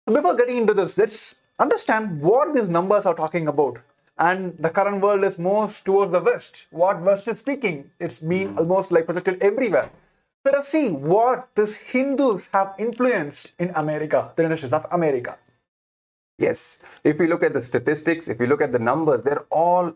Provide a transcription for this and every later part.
Before getting into this, let's understand what these numbers are talking about. And the current world is most towards the West. What West is speaking, it's been almost like projected everywhere. Let us see what these Hindus have influenced in America, the United States of America. Yes, if we look at the statistics, if we look at the numbers, they're all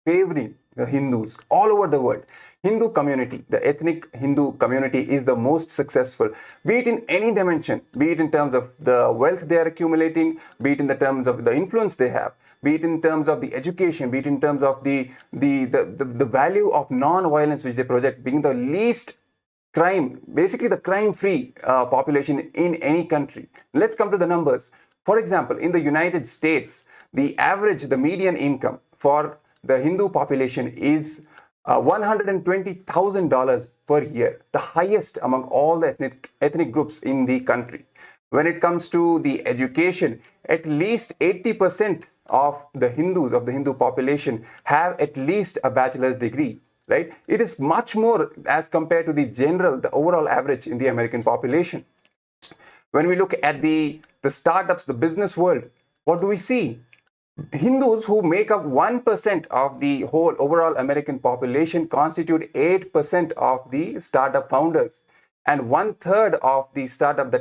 favoring the Hindus all over the world. Hindu community, the ethnic Hindu community is the most successful, be it in any dimension, be it in terms of the wealth they are accumulating, be it in the terms of the influence they have, be it in terms of the education, be it in terms of the value of non-violence which they project, being the least crime, basically the crime-free population in any country. Let's come to the numbers. For example, in the United States, the median income for the Hindu population is $120,000 per year, the highest among all the ethnic groups in the country. When it comes to the education, at least 80% of the Hindus, of the Hindu population, have at least a bachelor's degree. Right? It is much more as compared to the overall average in the American population. When we look at the startups, the business world, what do we see? Hindus, who make up 1% of the whole overall American population, constitute 8% of the startup founders. And 1/3 of the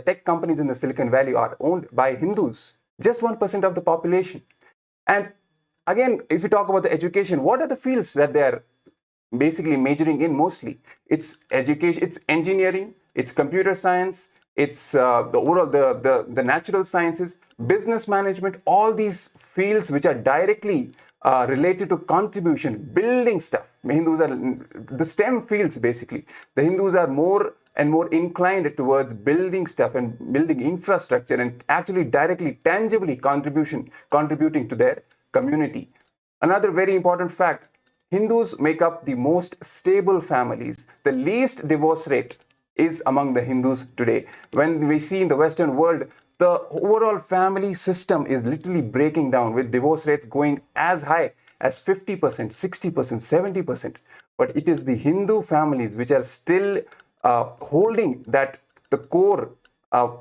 tech companies in the Silicon Valley are owned by Hindus. Just 1% of the population. And again, if you talk about the education, what are the fields that they are basically majoring in mostly? It's education, it's engineering, it's computer science, it's the natural sciences, business management, all these fields which are directly related to contribution, building stuff. Hindus are the STEM fields basically. The Hindus are more and more inclined towards building stuff and building infrastructure and actually directly, tangibly contributing to their community. Another very important fact, Hindus make up the most stable families. The least divorce rate is among the Hindus today. When we see in the Western world, the overall family system is literally breaking down, with divorce rates going as high as 50%, 60%, 70%. But it is the Hindu families which are still holding the core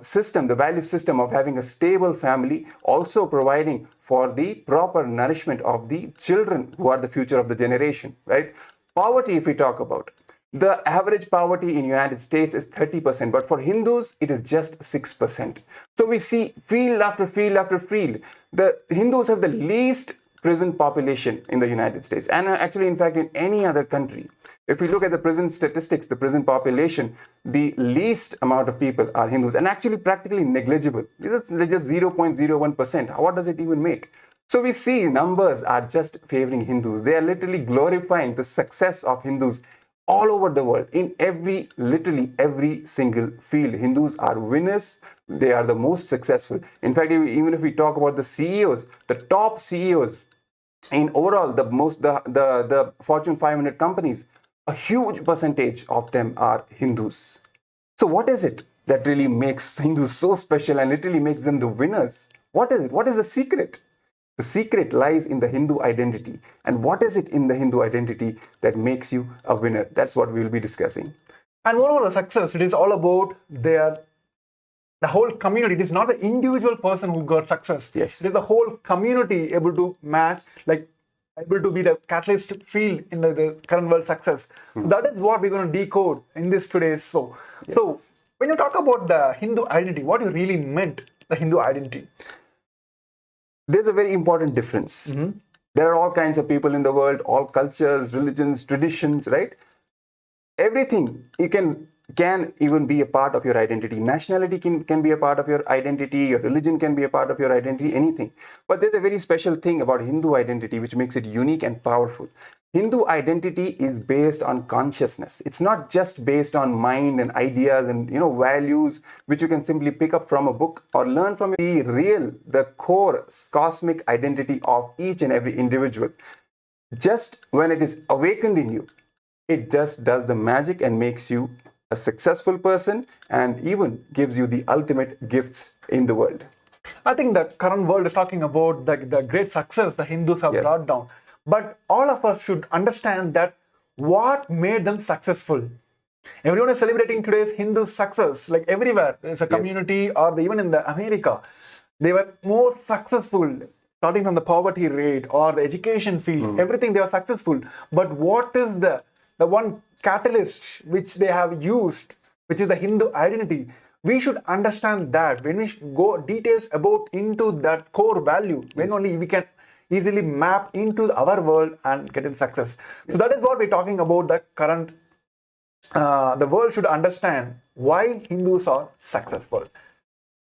system, the value system of having a stable family, also providing for the proper nourishment of the children who are the future of the generation, right? Poverty, if we talk about, the average poverty in United States is 30%, but for Hindus, it is just 6%. So we see field after field after field. The Hindus have the least prison population in the United States, and actually, in fact, in any other country. If we look at the prison statistics, the prison population, the least amount of people are Hindus, and actually practically negligible. They're just 0.01%. What does it even make? So we see numbers are just favoring Hindus. They are literally glorifying the success of Hindus all over the world, in literally every single field. Hindus are winners. They are the most successful. In fact, even if we talk about the CEOs, the top CEOs in overall the Fortune 500 companies, a huge percentage of them are Hindus. So what is it that really makes Hindus so special and literally makes them the winners? What is it? What is the secret? The secret lies in the Hindu identity. And what is it in the Hindu identity that makes you a winner? That's what we'll be discussing. And moreover, the success, it is all about the whole community. It is not the individual person who got success. Yes. It is the whole community able to match, able to be the catalyst field in the current world success. That is what we're going to decode in this today's show. Yes. So when you talk about the Hindu identity, what you really meant the Hindu identity? There's a very important difference. There are all kinds of people in the world, all cultures, religions, traditions, right? Everything you can even be a part of your identity. Nationality can be a part of your identity. Your religion can be a part of your identity, anything. But there's a very special thing about Hindu identity which makes it unique and powerful. Hindu identity is based on consciousness. It's not just based on mind and ideas and values which you can simply pick up from a book or learn from the core cosmic identity of each and every individual. Just when it is awakened in you, it just does the magic and makes you a successful person and even gives you the ultimate gifts in the world. I think the current world is talking about the great success the Hindus have brought down. But all of us should understand that what made them successful. Everyone is celebrating today's Hindu success, like everywhere. There's a community or even in America. They were more successful, starting from the poverty rate or the education field, everything they were successful. But what is the one catalyst which they have used, which is the Hindu identity? We should understand that when we go details about into that core value, when only we can easily map into our world and get in success. So that is what we're talking about. The current, the world should understand why Hindus are successful.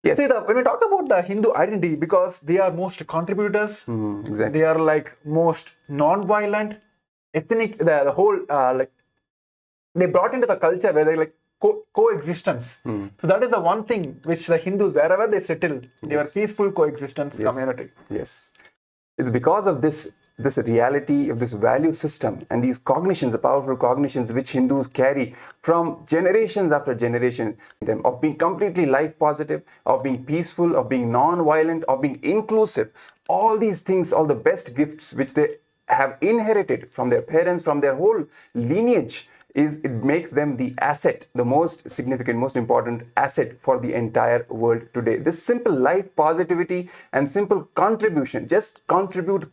Yes. See, when we talk about the Hindu identity, because they are most contributors, Exactly. they are like most non-violent, ethnic, the whole like they brought into the culture where they like coexistence. So that is the one thing which the Hindus, wherever they settle, they were peaceful coexistence community. Yes. It's because of this reality of this value system and these cognitions, the powerful cognitions which Hindus carry from generations after generation, them of being completely life positive, of being peaceful, of being non-violent, of being inclusive. All these things, all the best gifts which they have inherited from their parents, from their whole lineage, it makes them the asset, the most significant, most important asset for the entire world today. This simple life positivity and simple contribution, just contribute.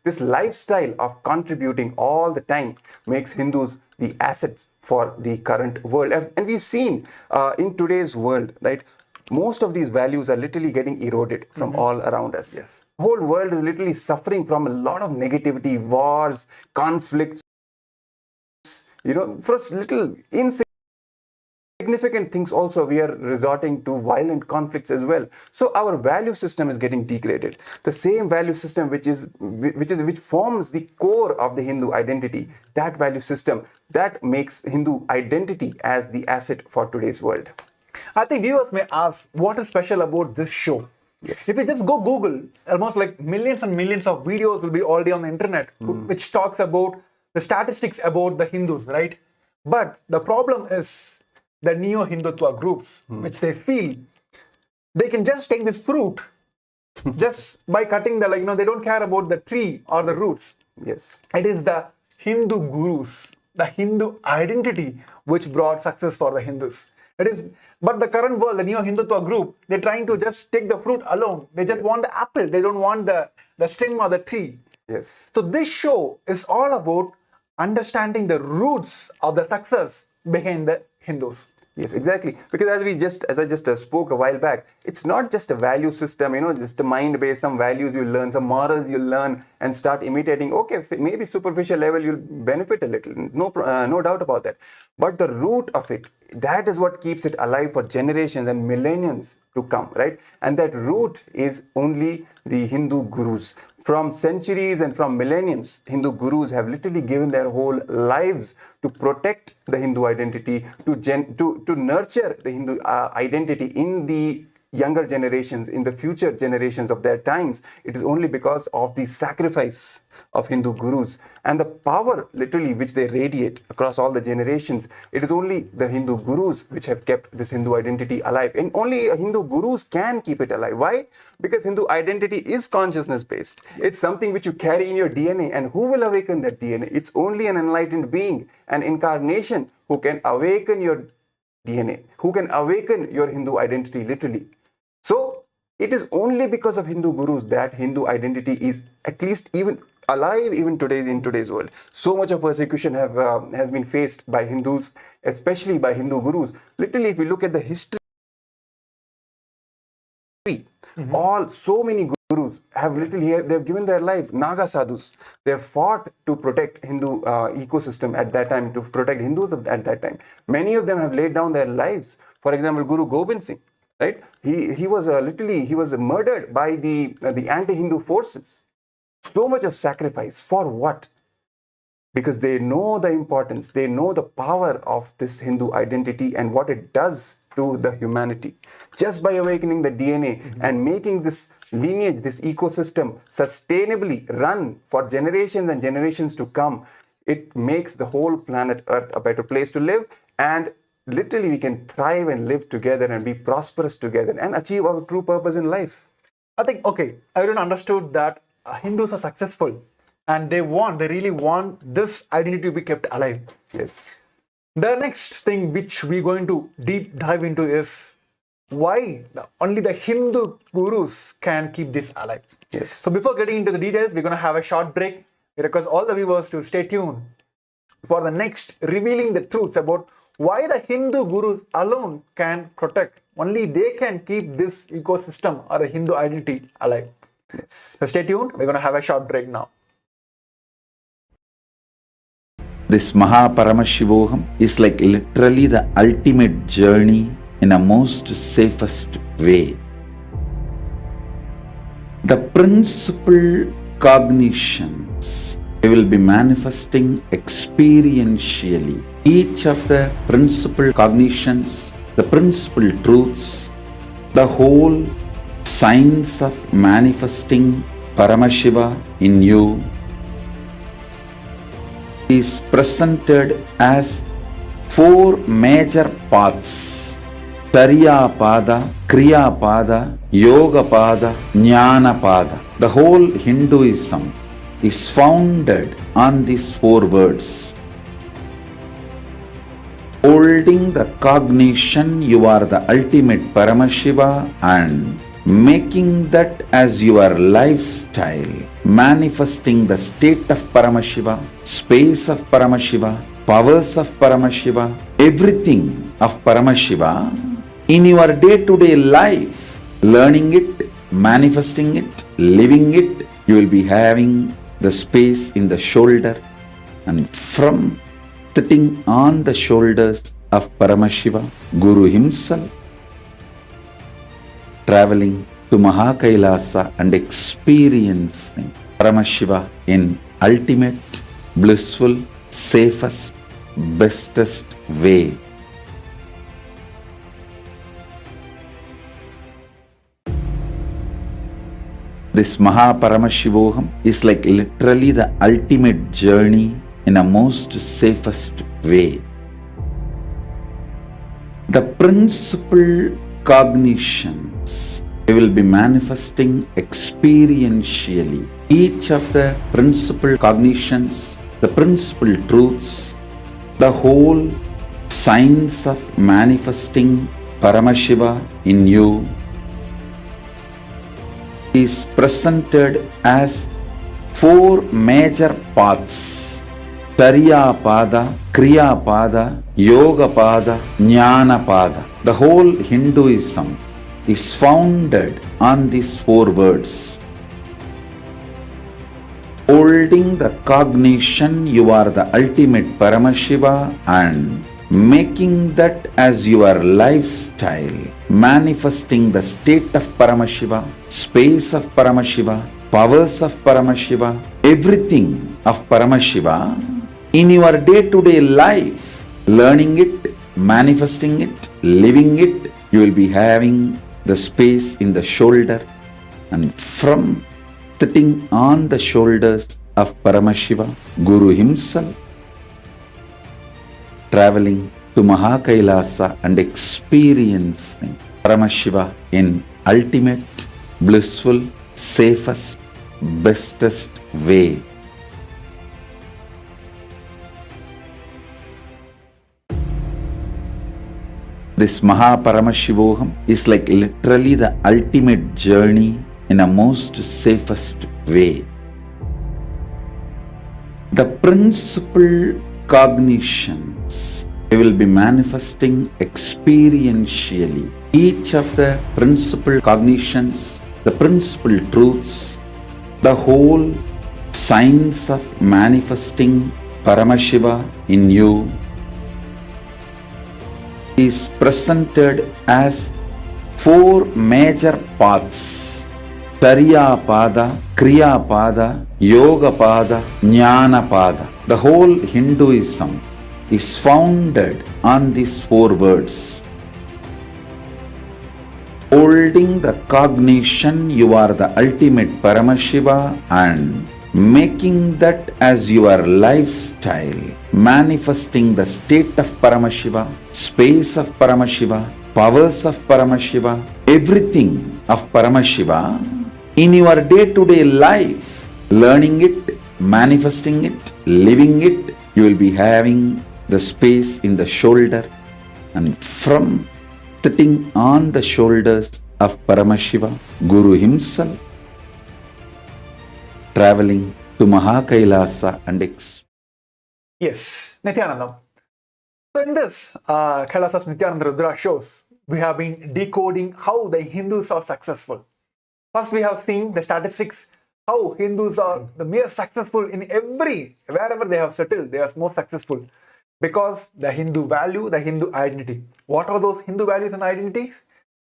This lifestyle of contributing all the time makes Hindus the assets for the current world. And we've seen in today's world, right, most of these values are literally getting eroded from all around us. Yes. The whole world is literally suffering from a lot of negativity, wars, conflicts. For little insignificant things also we are resorting to violent conflicts as well. So our value system is getting degraded. The same value system which forms the core of the Hindu identity, that value system that makes Hindu identity as the asset for today's world. I think viewers may ask, what is special about this show? Yes. If you just go Google, almost like millions and millions of videos will be already on the internet, which talks about the statistics about the Hindus, right? But the problem is the neo-Hindutva groups, which they feel they can just take this fruit just by cutting they don't care about the tree or the roots. Yes. It is the Hindu gurus, the Hindu identity, which brought success for the Hindus. But the current world, the neo-Hindutva group, they're trying to just take the fruit alone. They just want the apple. They don't want the stem or the tree. Yes. So this show is all about understanding the roots of the success behind the Hindus. Yes, exactly. Because as I just spoke a while back, it's not just a value system, just a mind-based, some values you learn, some morals you learn and start imitating. Okay, maybe superficial level you'll benefit a little, no doubt about that. But the root of it, that is what keeps it alive for generations and millenniums to come, right? And that root is only the Hindu gurus. From centuries and from millenniums, Hindu gurus have literally given their whole lives to protect the Hindu identity, to nurture the Hindu identity in the younger generations, in the future generations of their times. It is only because of the sacrifice of Hindu gurus and the power literally which they radiate across all the generations. It is only the Hindu gurus which have kept this Hindu identity alive, and only Hindu gurus can keep it alive. Why? Because Hindu identity is consciousness based. It's something which you carry in your DNA, and who will awaken that DNA? It's only an enlightened being, an incarnation who can awaken your DNA, who can awaken your Hindu identity literally. So it is only because of Hindu gurus that Hindu identity is at least even alive even today in today's world. So much of persecution has been faced by Hindus, especially by Hindu gurus. Literally, if you look at the history, so many gurus have they've given their lives. Naga sadhus, they have fought to protect Hindu ecosystem at that time, to protect Hindus at that time. Many of them have laid down their lives. For example, Guru Gobind Singh. Right? He was murdered by the anti-Hindu forces. So much of sacrifice for what? Because they know the importance, they know the power of this Hindu identity and what it does to the humanity. Just by awakening the DNA and making this lineage, this ecosystem sustainably run for generations and generations to come, it makes the whole planet Earth a better place to live, and literally we can thrive and live together and be prosperous together and achieve our true purpose in life. I think, everyone understood that Hindus are successful and they really want this identity to be kept alive. Yes. The next thing which we're going to deep dive into is why only the Hindu gurus can keep this alive. Yes. So before getting into the details, we're going to have a short break. We request all the viewers to stay tuned for the next revealing the truths about why the Hindu gurus alone can protect. Only they can keep this ecosystem or the Hindu identity alive. Yes. So stay tuned. We're going to have a short break now. This Paramashivam is like literally the ultimate journey in a most safest way. The principal cognitions we will be manifesting experientially. Each of the principal cognitions, the principal truths, the whole science of manifesting Paramashiva in you is presented as four major paths: Tariya Pada, Kriya Pada, Yoga Pada, Jnana Pada. The whole Hinduism is founded on these four words. Holding the cognition you are the ultimate Paramashiva and making that as your lifestyle, manifesting the state of Paramashiva, space of Paramashiva, powers of Paramashiva, everything of Paramashiva in your day-to-day life, learning it, manifesting it, living it. You will be having the space in the shoulder, and from sitting on the shoulders of Paramashiva, Guru himself, traveling to KAILASA and experiencing Paramashiva in ultimate, blissful, safest, bestest way. This Paramashivam is like literally the ultimate journey in a most safest way. The principal cognitions we will be manifesting experientially. Each of the principal cognitions, the principal truths, the whole science of manifesting Paramashiva in you is presented as four major paths: Tariya Pada, Kriya Pada, Yoga Pada, Jnana Pada. The whole Hinduism is founded on these four words. Holding the cognition you are the ultimate Paramashiva and making that as your lifestyle, manifesting the state of Paramashiva, space of Paramashiva, powers of Paramashiva, everything of Paramashiva in your day-to-day life, learning it, manifesting it, living it. You will be having the space in the shoulder, and from sitting on the shoulders of Paramashiva, Guru himself, traveling to KAILASA and experiencing Paramashiva in ultimate, blissful, safest, bestest way. This Paramashivam is like literally the ultimate journey in a most safest way. The principal cognitions we will be manifesting experientially. Each of the principal cognitions, the principal truths, the whole science of manifesting Paramashiva in you is presented as four major paths: Tariya Pada, Kriya Pada, Yoga Pada, Jnana Pada. The whole Hinduism is founded on these four words. Holding the cognition you are the ultimate Paramashiva and making that as your lifestyle, manifesting the state of Paramashiva, space of Paramashiva, powers of Paramashiva, everything of Paramashiva in your day-to-day life, learning it, manifesting it, living it. You will be having the space in the shoulder, and from sitting on the shoulders of Paramashiva, Guru himself, traveling to KAILASA and Yes, Nithyanandam. So in this, Kailasa's Nithyananda Rudra shows we have been decoding how the Hindus are successful. First, we have seen the statistics, how Hindus are the mere successful in wherever they have settled, they are more successful. Because the Hindu value, the Hindu identity. What are those Hindu values and identities?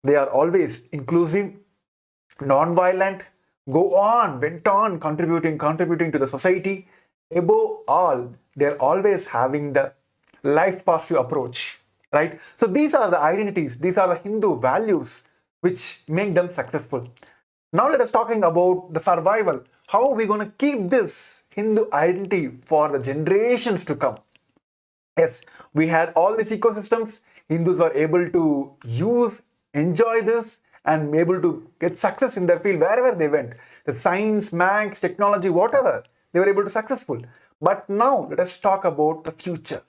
They are always inclusive, non-violent, went on contributing to the society. Above all, they're always having the life positive approach, right? So these are the identities, these are the Hindu values which make them successful. Now let us talking about the survival. How are we going to keep this Hindu identity for the generations to come? Yes, we had all these ecosystems. Hindus were able to enjoy this, and able to get success in their field wherever they went. The science, maths, technology, whatever, they were able to successful. But now let us talk about the future.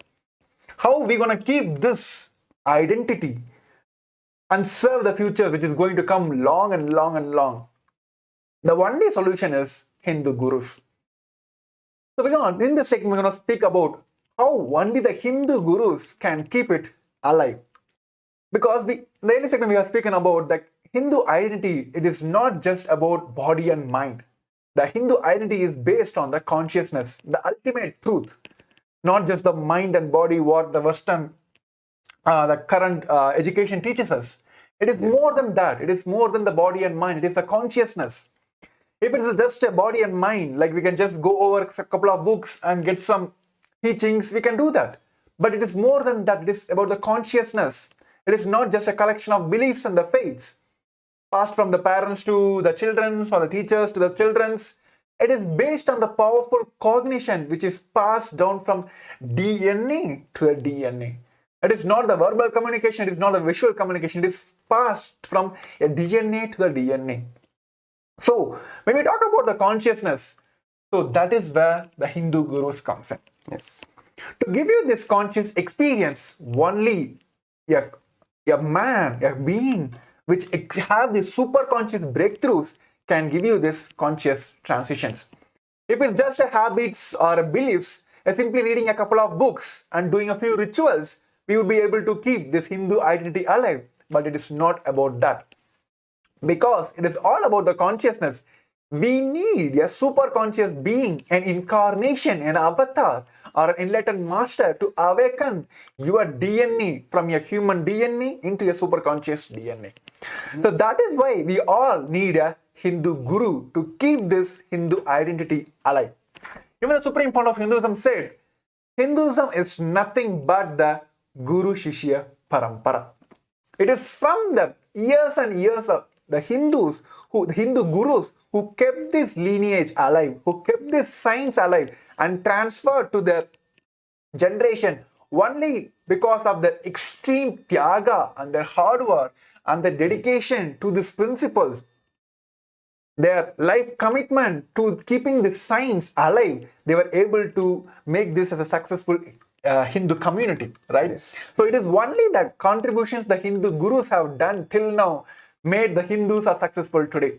How are we going to keep this identity and serve the future which is going to come long and long and long? The only solution is Hindu gurus. So in this segment, we're going to speak about how only the Hindu gurus can keep it alive. Because the early segment we are speaking about the Hindu identity, it is not just about body and mind. The Hindu identity is based on the consciousness, the ultimate truth, not just the mind and body, what the Western, the current education teaches us. It is more than that. It is more than the body and mind. It is the consciousness. If it is just a body and mind, like we can just go over a couple of books and get some teachings, we can do that. But it is more than that. It is about the consciousness. It is not just a collection of beliefs and the faiths passed from the parents to the children, or the teachers to the children's. It is based on the powerful cognition which is passed down from DNA to the DNA. It is not the verbal communication, it is not the visual communication, it is passed from a DNA to the DNA. So, when we talk about the consciousness, so that is where the Hindu gurus comes in. Yes. To give you this conscious experience, only a man, a being which have these super conscious breakthroughs can give you this conscious transitions. If it's just a habits or a beliefs, simply reading a couple of books and doing a few rituals, we would be able to keep this Hindu identity alive. But it is not about that. Because it is all about the consciousness. We need a super conscious being, an incarnation, an avatar, or an enlightened master to awaken your DNA from your human DNA into a super conscious DNA. So that is why we all need a Hindu guru to keep this Hindu identity alive. Even the supreme point of Hinduism said, Hinduism is nothing but the Guru Shishya Parampara. It is from the years and years of the Hindus, the Hindu gurus who kept this lineage alive, who kept this science alive and transferred to their generation only because of their extreme tyaga and their hard work and their dedication to these principles. Their life commitment to keeping the science alive, they were able to make this as a successful Hindu community, right? Yes. So it is only the contributions the Hindu gurus have done till now made the Hindus are successful today.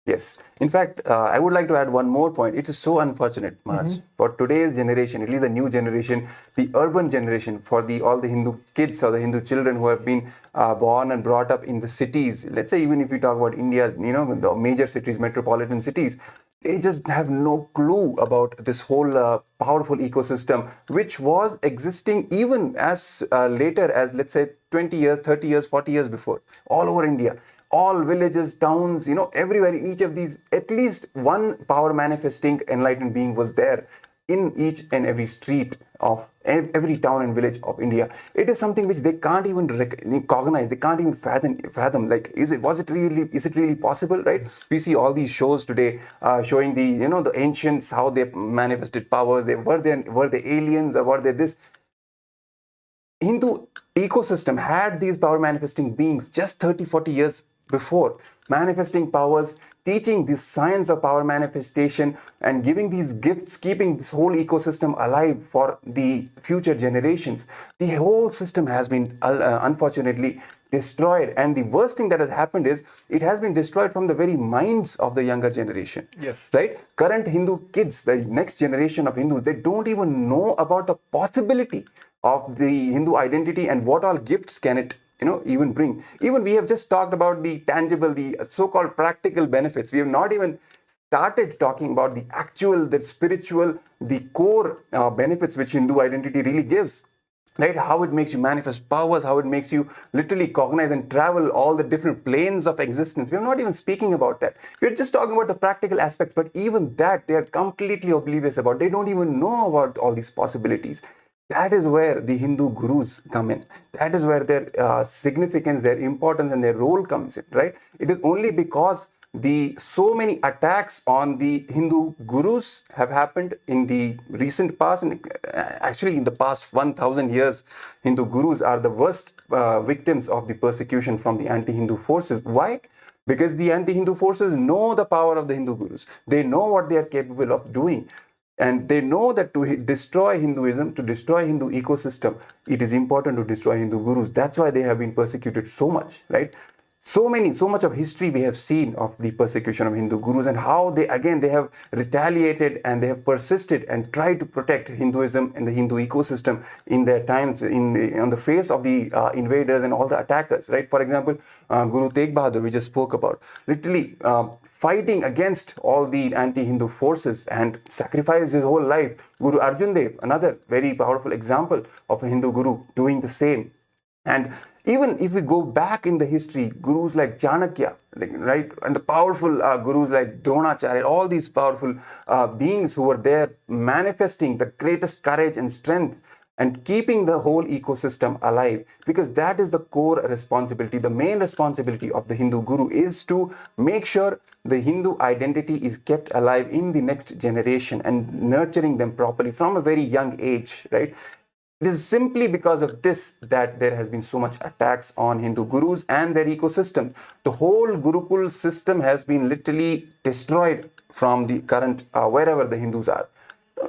Yes. In fact, I would like to add one more point. It is so unfortunate, Maharaj, for today's generation, at least the new generation, the urban generation, for all the Hindu kids or the Hindu children who have been born and brought up in the cities. Let's say even if we talk about India, the major cities, metropolitan cities, they just have no clue about this whole powerful ecosystem, which was existing even as later as, let's say, 20 years, 30 years, 40 years before, all over India. All villages, towns, everywhere in each of these, at least one power manifesting enlightened being was there in each and every street of every town and village of India. It is something which they can't even recognize, they can't even fathom. Like, is it really possible, right? We see all these shows today showing the ancients, how they manifested powers. Were they aliens or were they this? Hindu ecosystem had these power manifesting beings just 30-40 years before, manifesting powers, teaching this science of power manifestation and giving these gifts, keeping this whole ecosystem alive for the future generations. The whole system has been unfortunately destroyed, and the worst thing that has happened is it has been destroyed from the very minds of the younger generation. Yes. Right? Current Hindu kids, the next generation of Hindus, they don't even know about the possibility of the Hindu identity and what all gifts can it even bring. Even we have just talked about the tangible, the so-called practical benefits. We have not even started talking about the actual, the spiritual, the core benefits which Hindu identity really gives. Right? How it makes you manifest powers, how it makes you literally cognize and travel all the different planes of existence. We're not even speaking about that. We're just talking about the practical aspects, but even that they are completely oblivious about. They don't even know about all these possibilities. That is where the Hindu gurus come in. That is where their significance, their importance, and their role comes in, right? It is only because so many attacks on the Hindu gurus have happened in the recent past, and actually in the past 1,000 years, Hindu gurus are the worst victims of the persecution from the anti-Hindu forces. Why? Because the anti-Hindu forces know the power of the Hindu gurus. They know what they are capable of doing. And they know that to destroy Hinduism, to destroy Hindu ecosystem, it is important to destroy Hindu gurus. That's why they have been persecuted so much, right? So much of history we have seen of the persecution of Hindu gurus and how they have retaliated and they have persisted and tried to protect Hinduism and the Hindu ecosystem in their times on the face of the invaders and all the attackers, right? For example, Guru Tegh Bahadur, we just spoke about, literally fighting against all the anti-Hindu forces and sacrificed his whole life. Guru Arjan Dev, another very powerful example of a Hindu guru doing the same. And even if we go back in the history, gurus like Chanakya, right, and the powerful gurus like Dronacharya, all these powerful beings who were there manifesting the greatest courage and strength and keeping the whole ecosystem alive, because that is the core responsibility. The main responsibility of the Hindu guru is to make sure the Hindu identity is kept alive in the next generation and nurturing them properly from a very young age, right? It is simply because of this that there has been so much attacks on Hindu gurus and their ecosystem. The whole Gurukul system has been literally destroyed from the current, wherever the Hindus are.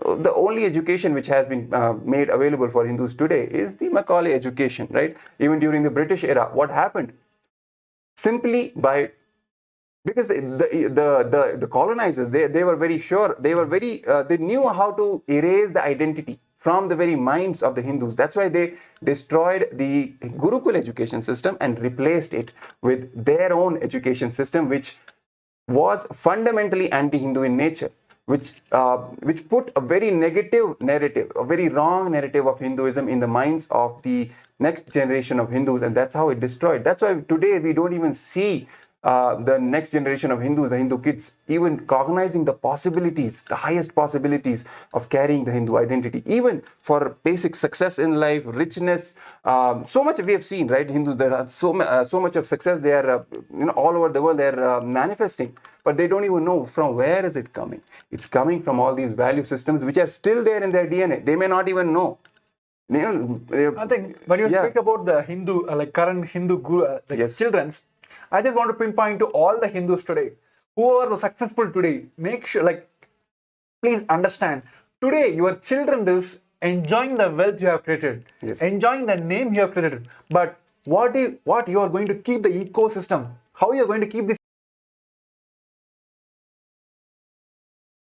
The only education which has been made available for Hindus today is the Macaulay education, right? Even during the British era, what happened? Simply because the colonizers, they were very sure, they knew how to erase the identity from the very minds of the Hindus. That's why they destroyed the Gurukul education system and replaced it with their own education system, which was fundamentally anti-Hindu in nature, which put a very negative narrative, a very wrong narrative of Hinduism in the minds of the next generation of Hindus, and that's how it destroyed. That's why today we don't even see the next generation of Hindus, the Hindu kids, even cognizing the possibilities, the highest possibilities of carrying the Hindu identity, even for basic success in life, richness. So much we have seen, right? Hindus, there are so much of success. They are, all over the world. They are manifesting, but they don't even know from where is it coming. It's coming from all these value systems which are still there in their DNA. They may not even know. I think when you speak about the Hindu, current Hindu guru, children's, I just want to pinpoint to all the Hindus today, who are successful today, make sure, please understand, today your children is enjoying the wealth you have created, enjoying the name you have created, but what you are going to keep the ecosystem, how you are going to keep this.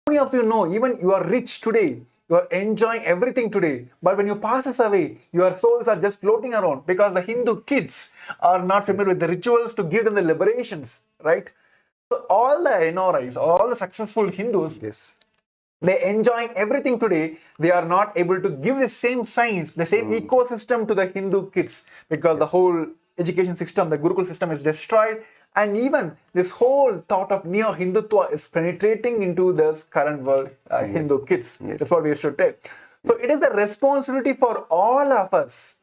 How many of you know, even you are rich today, you are enjoying everything today, but when you pass away, your souls are just floating around because the Hindu kids are not familiar with the rituals to give them the liberations, right? So all the NRIs, all the successful Hindus, they enjoying everything today. They are not able to give the same science, the same ecosystem to the Hindu kids because the whole education system, the Gurukul system is destroyed. And even this whole thought of Neo-Hindutva is penetrating into this current world Hindu kids. That's what we should take. So it is the responsibility for all of us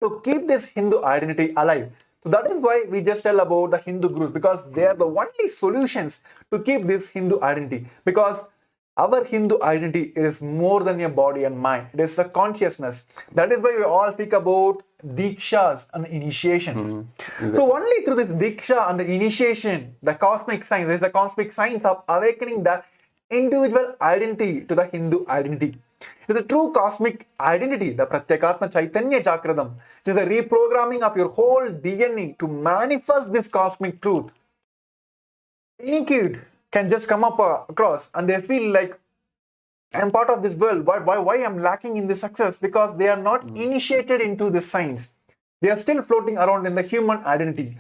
to keep this Hindu identity alive. So that is why we just tell about the Hindu gurus, because they are the only solutions to keep this Hindu identity. Because our Hindu identity is more than your body and mind. It is a consciousness. That is why we all speak about Dikshas and initiations. So only through this Diksha and the initiation, the cosmic science, is the cosmic science of awakening the individual identity to the Hindu identity. It is a true cosmic identity, the Pratyekatma Chaitanya Chakradam. It is the reprogramming of your whole DNA to manifest this cosmic truth. Any kid can just come up across and they feel like, I'm part of this world. Why I'm lacking in this success? Because they are not initiated into this science. They are still floating around in the human identity.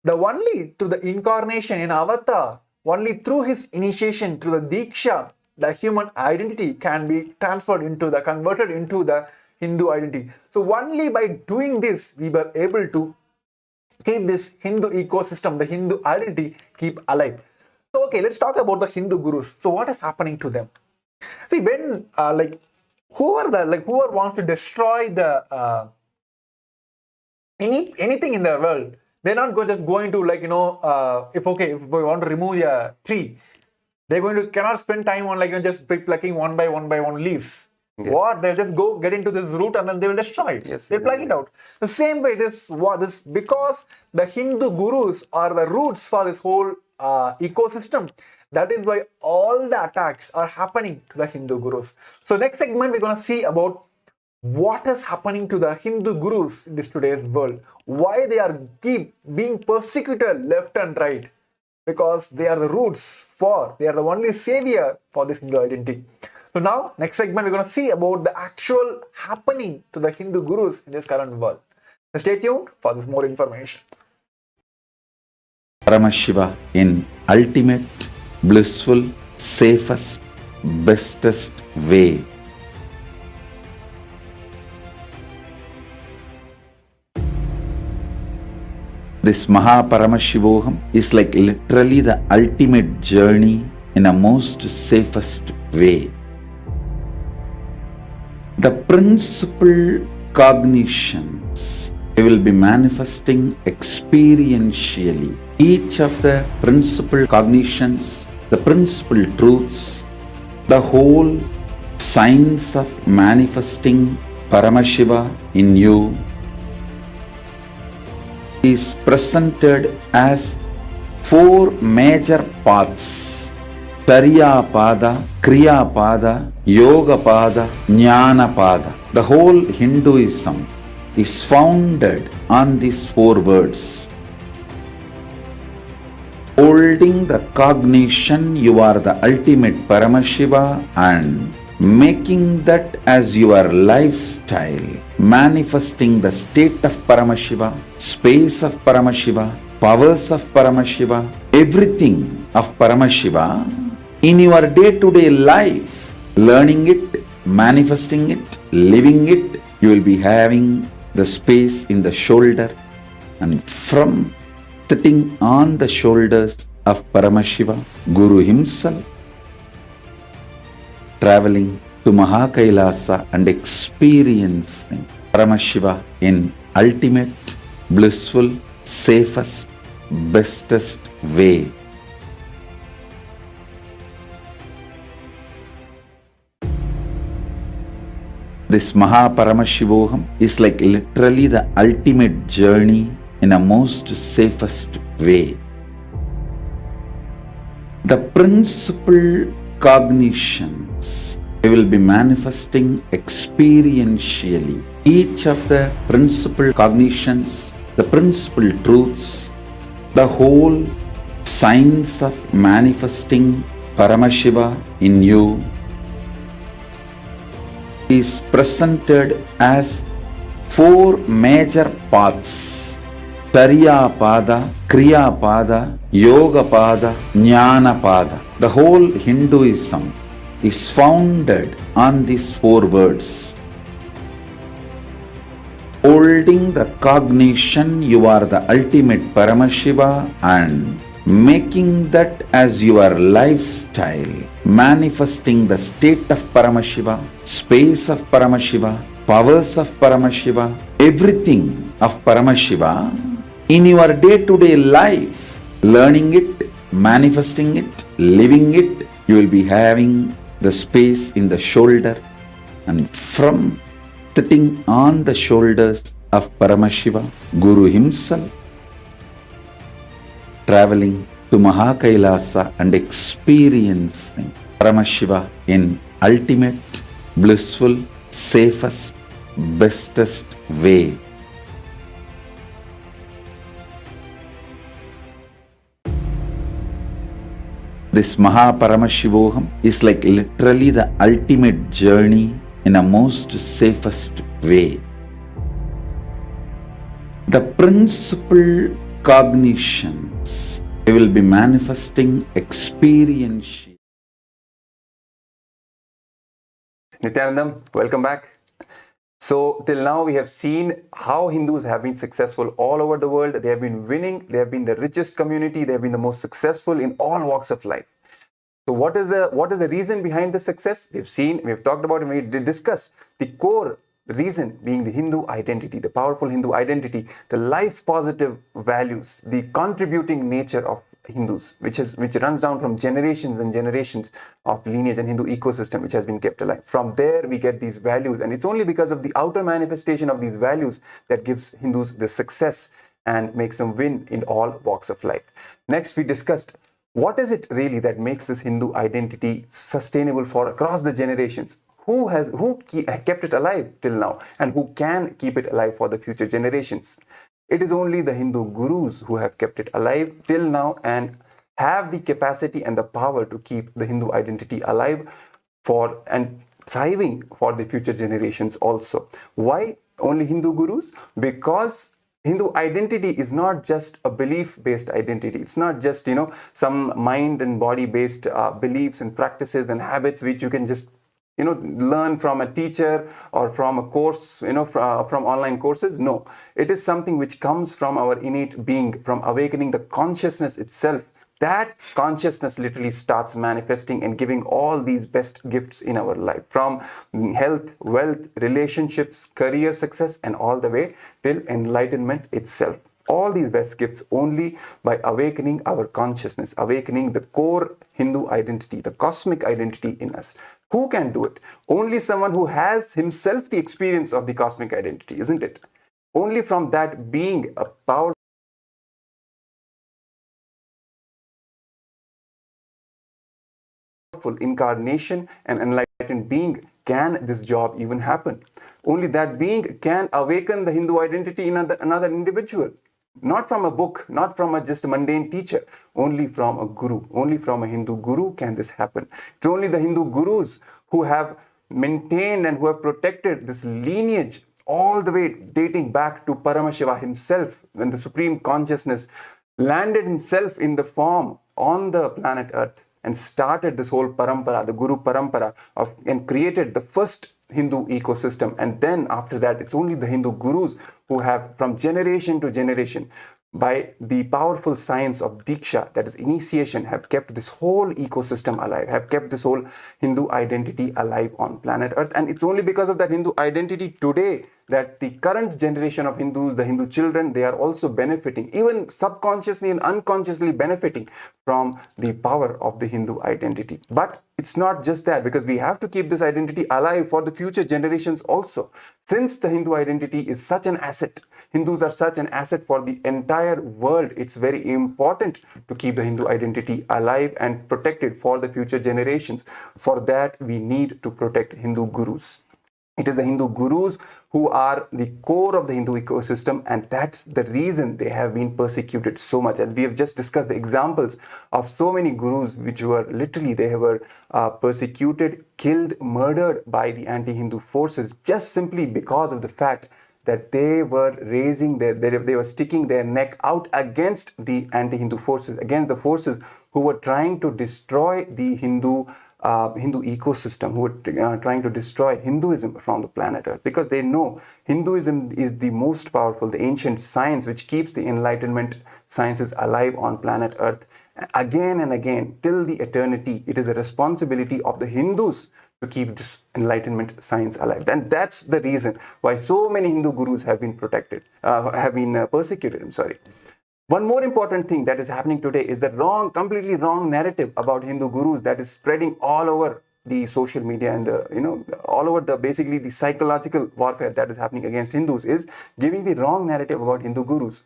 The only through the incarnation in Avatar, only through his initiation, through the Diksha, the human identity can be converted into the Hindu identity. So only by doing this, we were able to keep this Hindu ecosystem, the Hindu identity, keep alive. So okay, let's talk about the Hindu gurus. So what is happening to them? See, when whoever wants to destroy the anything in the world, they're not going to if we want to remove a tree, they're going to cannot spend time on just plucking one by one leaves. Yes. What they'll just go get into this root and then they will destroy it. Yes, they plug it out. The same way, this because the Hindu gurus are the roots for this whole ecosystem. That is why all the attacks are happening to the Hindu gurus. So next segment, we're going to see about what is happening to the Hindu gurus in this today's world. Why they are keep being persecuted left and right. Because they are the roots they are the only savior for this Hindu identity. So now, next segment, we're going to see about the actual happening to the Hindu gurus in this current world. So stay tuned for this more information. Paramashiva in ultimate, blissful, safest, bestest way. This Mahaparamashivoham is like literally the ultimate journey in a most safest way. The principal cognitions they will be manifesting experientially. Each of the principal cognitions, the principal truths, the whole science of manifesting Paramashiva in you is presented as four major paths: Tariya Pada, Kriya Pada, Yoga Pada, Jnana Pada. The whole Hinduism is founded on these four words. Holding the cognition you are the ultimate Paramashiva and making that as your lifestyle, manifesting the state of Paramashiva, space of Paramashiva, powers of Paramashiva, everything of Paramashiva in your day-to-day life, learning it, manifesting it, living it, you will be having the space in the shoulder, and from sitting on the shoulders of Paramashiva, Guru himself, traveling to KAILASA and experiencing Paramashiva in ultimate, blissful, safest, bestest way. This Mahaparamashivoham is like literally the ultimate journey in a most safest way. The principal cognitions they will be manifesting experientially. Each of the principal cognitions, the principal truths, the whole science of manifesting Paramashiva in you is presented as four major paths: Tariya Pada, Kriya Pada, Yoga Pada, Jnana Pada. The whole Hinduism is founded on these four words. Holding the cognition you are the ultimate Paramashiva and making that as your lifestyle, manifesting the state of Paramashiva, space of Paramashiva, powers of Paramashiva, everything of Paramashiva in your day-to-day life, learning it, manifesting it, living it, you will be having the space in the shoulder, and from sitting on the shoulders of Paramashiva, Guru himself, traveling to KAILASA and experiencing Paramashiva in ultimate, blissful, safest, bestest way. This Paramashivoham is like literally the ultimate journey in a most safest way. The principal cognitions we will be manifesting experientially. Nithyanandam, welcome back. So till now we have seen how Hindus have been successful all over the world. They have been winning. They have been the richest community. They have been the most successful in all walks of life. So what is the reason behind the success? We've talked about it, we discussed the core reason being the Hindu identity, the powerful Hindu identity, the life positive values, the contributing nature of Hindus, which runs down from generations and generations of lineage and Hindu ecosystem which has been kept alive. From there we get these values, and it's only because of the outer manifestation of these values that gives Hindus the success and makes them win in all walks of life. Next we discussed what is it really that makes this Hindu identity sustainable for across the generations. Who kept it alive till now, and who can keep it alive for the future generations? It is only the Hindu gurus who have kept it alive till now and have the capacity and the power to keep the Hindu identity alive for and thriving for the future generations also. Why only Hindu gurus? Because Hindu identity is not just a belief-based identity. It's not just, some mind and body-based beliefs and practices and habits which you can just learn from a teacher or from a course, from online courses. No, it is something which comes from our innate being, from awakening the consciousness itself. That consciousness literally starts manifesting and giving all these best gifts in our life, from health, wealth, relationships, career success, and all the way till enlightenment itself. All these best gifts only by awakening our consciousness, awakening the core Hindu identity, the cosmic identity in us. Who can do it? Only someone who has himself the experience of the cosmic identity, isn't it? Only from that being a powerful incarnation and enlightened being can this job even happen. Only that being can awaken the Hindu identity in another individual. Not from a book, not from just a mundane teacher, only from a guru, only from a Hindu guru can this happen. It's only the Hindu gurus who have maintained and who have protected this lineage all the way dating back to Paramashiva himself, when the Supreme Consciousness landed himself in the form on the planet Earth and started this whole parampara, the Guru parampara, and created the first Hindu ecosystem. And then after that, it's only the Hindu gurus who have, from generation to generation, by the powerful science of Diksha, that is initiation, have kept this whole ecosystem alive, have kept this whole Hindu identity alive on planet Earth. And it's only because of that Hindu identity today that the current generation of Hindus, the Hindu children, they are also benefiting, even subconsciously and unconsciously benefiting from the power of the Hindu identity. But it's not just that, because we have to keep this identity alive for the future generations also. Since the Hindu identity is such an asset, Hindus are such an asset for the entire world, it's very important to keep the Hindu identity alive and protected for the future generations. For that, we need to protect Hindu gurus. It is the Hindu gurus who are the core of the Hindu ecosystem, and that's the reason they have been persecuted so much. And we have just discussed the examples of so many gurus which were literally, they were persecuted, killed, murdered by the anti-Hindu forces just simply because of the fact that they were they were sticking their neck out against the anti-Hindu forces, against the forces who were trying to destroy the Hindu ecosystem, who are trying to destroy Hinduism from the planet Earth, because they know Hinduism is the most powerful, the ancient science which keeps the Enlightenment sciences alive on planet Earth again and again till the eternity. It is the responsibility of the Hindus to keep this Enlightenment science alive. And that's the reason why so many Hindu gurus have been persecuted. One more important thing that is happening today is the completely wrong narrative about Hindu gurus that is spreading all over the social media and all over basically the psychological warfare that is happening against Hindus is giving the wrong narrative about Hindu gurus.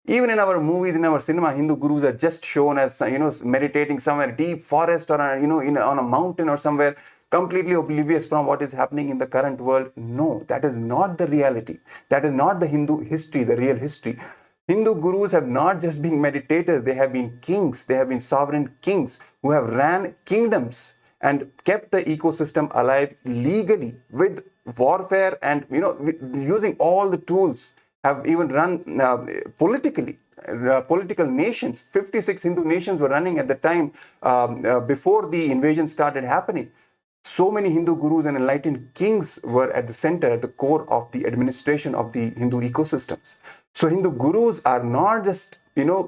Even in our movies, in our cinema, Hindu gurus are just shown as meditating somewhere deep forest or on a mountain or somewhere, completely oblivious from what is happening in the current world. No, that is not the reality. That is not the Hindu history, the real history. Hindu gurus have not just been meditators, they have been kings, they have been sovereign kings who have ran kingdoms and kept the ecosystem alive legally with warfare and using all the tools, have even run politically. Political nations, 56 Hindu nations were running at the time before the invasion started happening. So many Hindu gurus and enlightened kings were at the center, at the core of the administration of the Hindu ecosystems. So Hindu gurus are not just,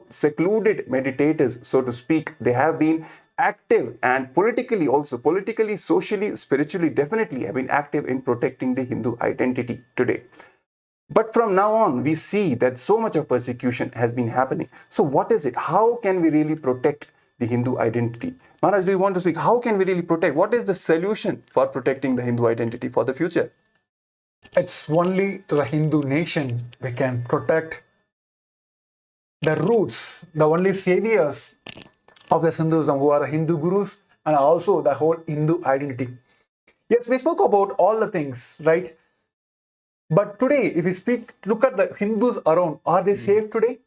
secluded meditators, so to speak. They have been active and politically, socially, spiritually, definitely have been active in protecting the Hindu identity today. But from now on, we see that so much of persecution has been happening. So what is it? How can we really protect the Hindu identity? Maharaj, do you want to speak? How can we really protect? What is the solution for protecting the Hindu identity for the future? It's only to the Hindu nation we can protect the roots, the only saviors of this Hinduism, who are the Hindu gurus and also the whole Hindu identity. Yes, we spoke about all the things, right? But today, if we look at the Hindus around, are they safe today?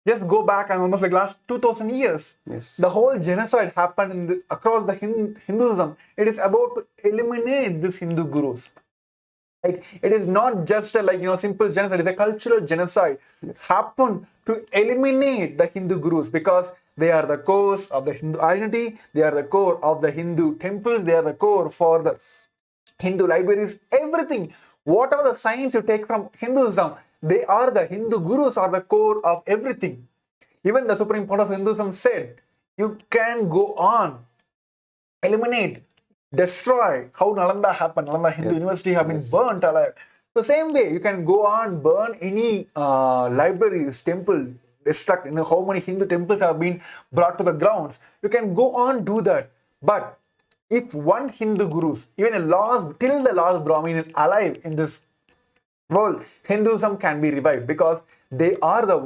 Just go back and almost like last 2000 years. Yes. The whole genocide happened across the Hinduism. It is about to eliminate these Hindu gurus. Right? It is not just a simple genocide. It's a cultural genocide. Yes. Happened to eliminate the Hindu gurus because they are the core of the Hindu identity. They are the core of the Hindu temples. They are the core for the Hindu libraries. Everything. Whatever the science you take from Hinduism, they are the Hindu gurus are the core of everything. Even the Supreme Court of Hinduism said, you can go on, eliminate, destroy how Nalanda happened. Nalanda Hindu University have been burnt alive. The same way, you can go on, burn any libraries, temple, destruct, how many Hindu temples have been brought to the grounds. You can go on, do that. But if one Hindu gurus, even till the last Brahmin is alive in this world, Hinduism can be revived because they are the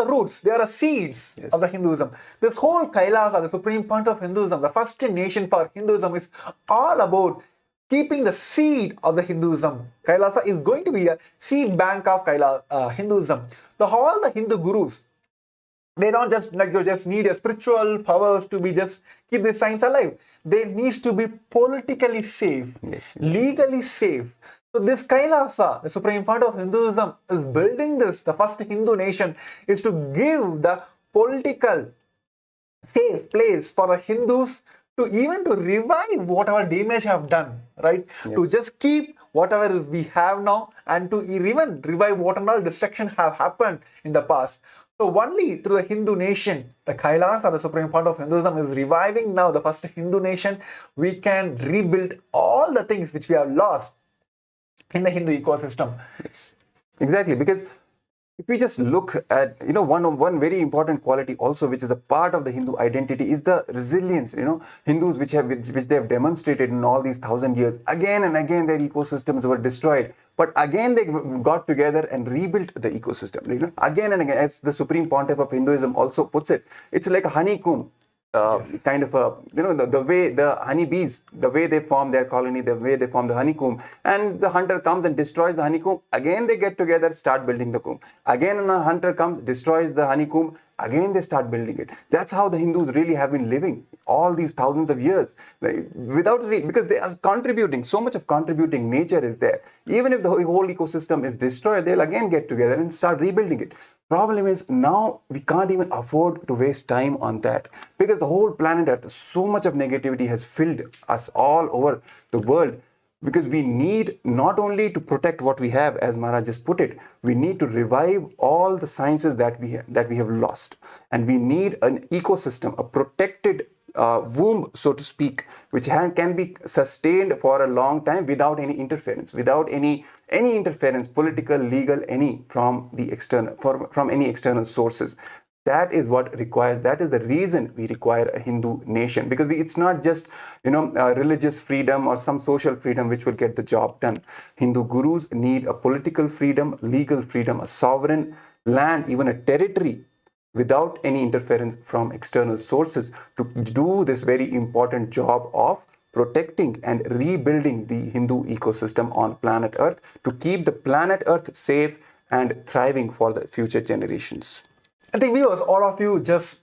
roots, they are the seeds of the Hinduism. This whole Kailasa, the supreme point of Hinduism, the first nation for Hinduism, is all about keeping the seed of the Hinduism. Kailasa is going to be a seed bank of Hinduism. All the Hindu gurus, they don't just need a spiritual powers to be just keep this science alive. They need to be politically safe, legally safe. So this Kailasa, the supreme part of Hinduism, is building this. The first Hindu nation is to give the political safe place for the Hindus to revive whatever damage have done, right? Yes. To just keep whatever we have now and to even revive whatever destruction have happened in the past. So only through the Hindu nation, the Kailasa, the supreme part of Hinduism, is reviving now the first Hindu nation. We can rebuild all the things which we have lost in the Hindu ecosystem. Yes, exactly. Because if we just look at, one very important quality also, which is a part of the Hindu identity, is the resilience. Hindus which they have demonstrated in all these 1,000 years. Again and again, their ecosystems were destroyed, but again they got together and rebuilt the ecosystem. Again and again, as the Supreme Pontiff of Hinduism also puts it, it's like a honeycomb. Kind of the way the honeybees, the way they form their colony, the way they form the honeycomb, and the hunter comes and destroys the honeycomb. Again they get together, start building the comb. Again a hunter comes, destroys the honeycomb. Again they start building it. That's how the Hindus really have been living all these thousands of years, because they are contributing. So much of contributing nature is there. Even if the whole ecosystem is destroyed, they'll again get together and start rebuilding it. Problem is, now we can't even afford to waste time on that, because the whole planet Earth, so much of negativity has filled us all over the world. Because we need not only to protect what we have, as Maharaj just put it, we need to revive all the sciences that we have lost. And we need an ecosystem, a protected womb, so to speak, which can be sustained for a long time without any interference, without any interference, political, legal, any from the external, from any external sources. That is what requires, that is the reason we require a Hindu nation, because it's not just, religious freedom or some social freedom which will get the job done. Hindu gurus need a political freedom, legal freedom, a sovereign land, even a territory without any interference from external sources to do this very important job of protecting and rebuilding the Hindu ecosystem on planet Earth, to keep the planet Earth safe and thriving for the future generations. I think viewers,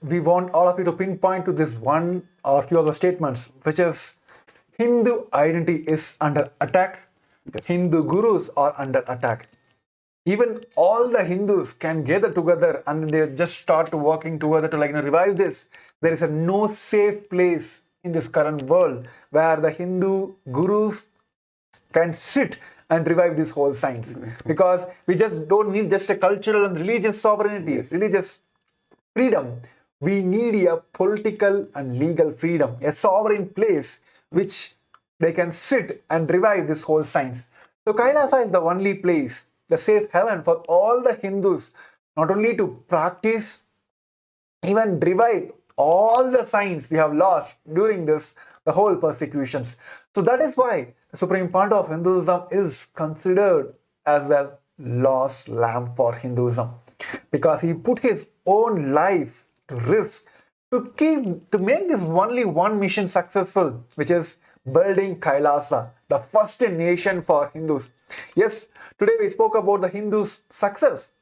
we want all of you to pinpoint to this one or few of the statements, which is Hindu identity is under attack. Yes. Hindu gurus are under attack. Even all the Hindus can gather together and they just start working together to revive this. There is no safe place in this current world where the Hindu gurus can sit and revive this whole science, because we just don't need just a cultural and religious sovereignty, religious freedom. We need a political and legal freedom, a sovereign place which they can sit and revive this whole science. So Kailasa is the only place, the safe haven for all the Hindus, not only to practice, even revive all the science we have lost during the whole persecutions. So that is why the supreme point of Hinduism is considered as the lost lamb for Hinduism, because he put his own life to risk to make this only one mission successful, which is building Kailasa, the first nation for Hindus. Yes, today we spoke about the Hindus' success.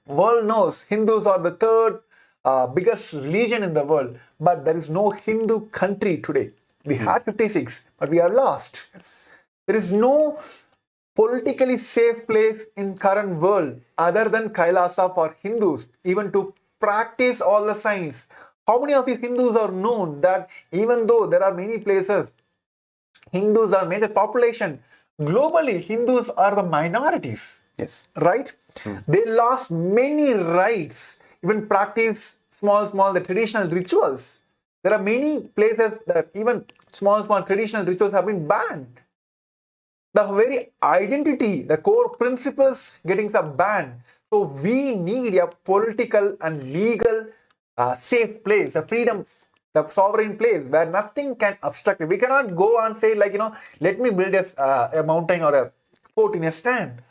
World knows Hindus are the third biggest religion in the world, but there is no Hindu country today. We had 56, but we are lost. Yes. There is no politically safe place in current world other than Kailasa for Hindus, even to practice all the science. How many of you Hindus are known that even though there are many places, Hindus are major population, globally Hindus are the minorities. Yes. Right? They lost many rights, even practice small the traditional rituals. There are many places that even small traditional rituals have been banned. The very identity, the core principles getting banned. So we need a political and legal safe place, a freedom, the sovereign place where nothing can obstruct it. We cannot go and say let me build a mountain or a fort in a sand,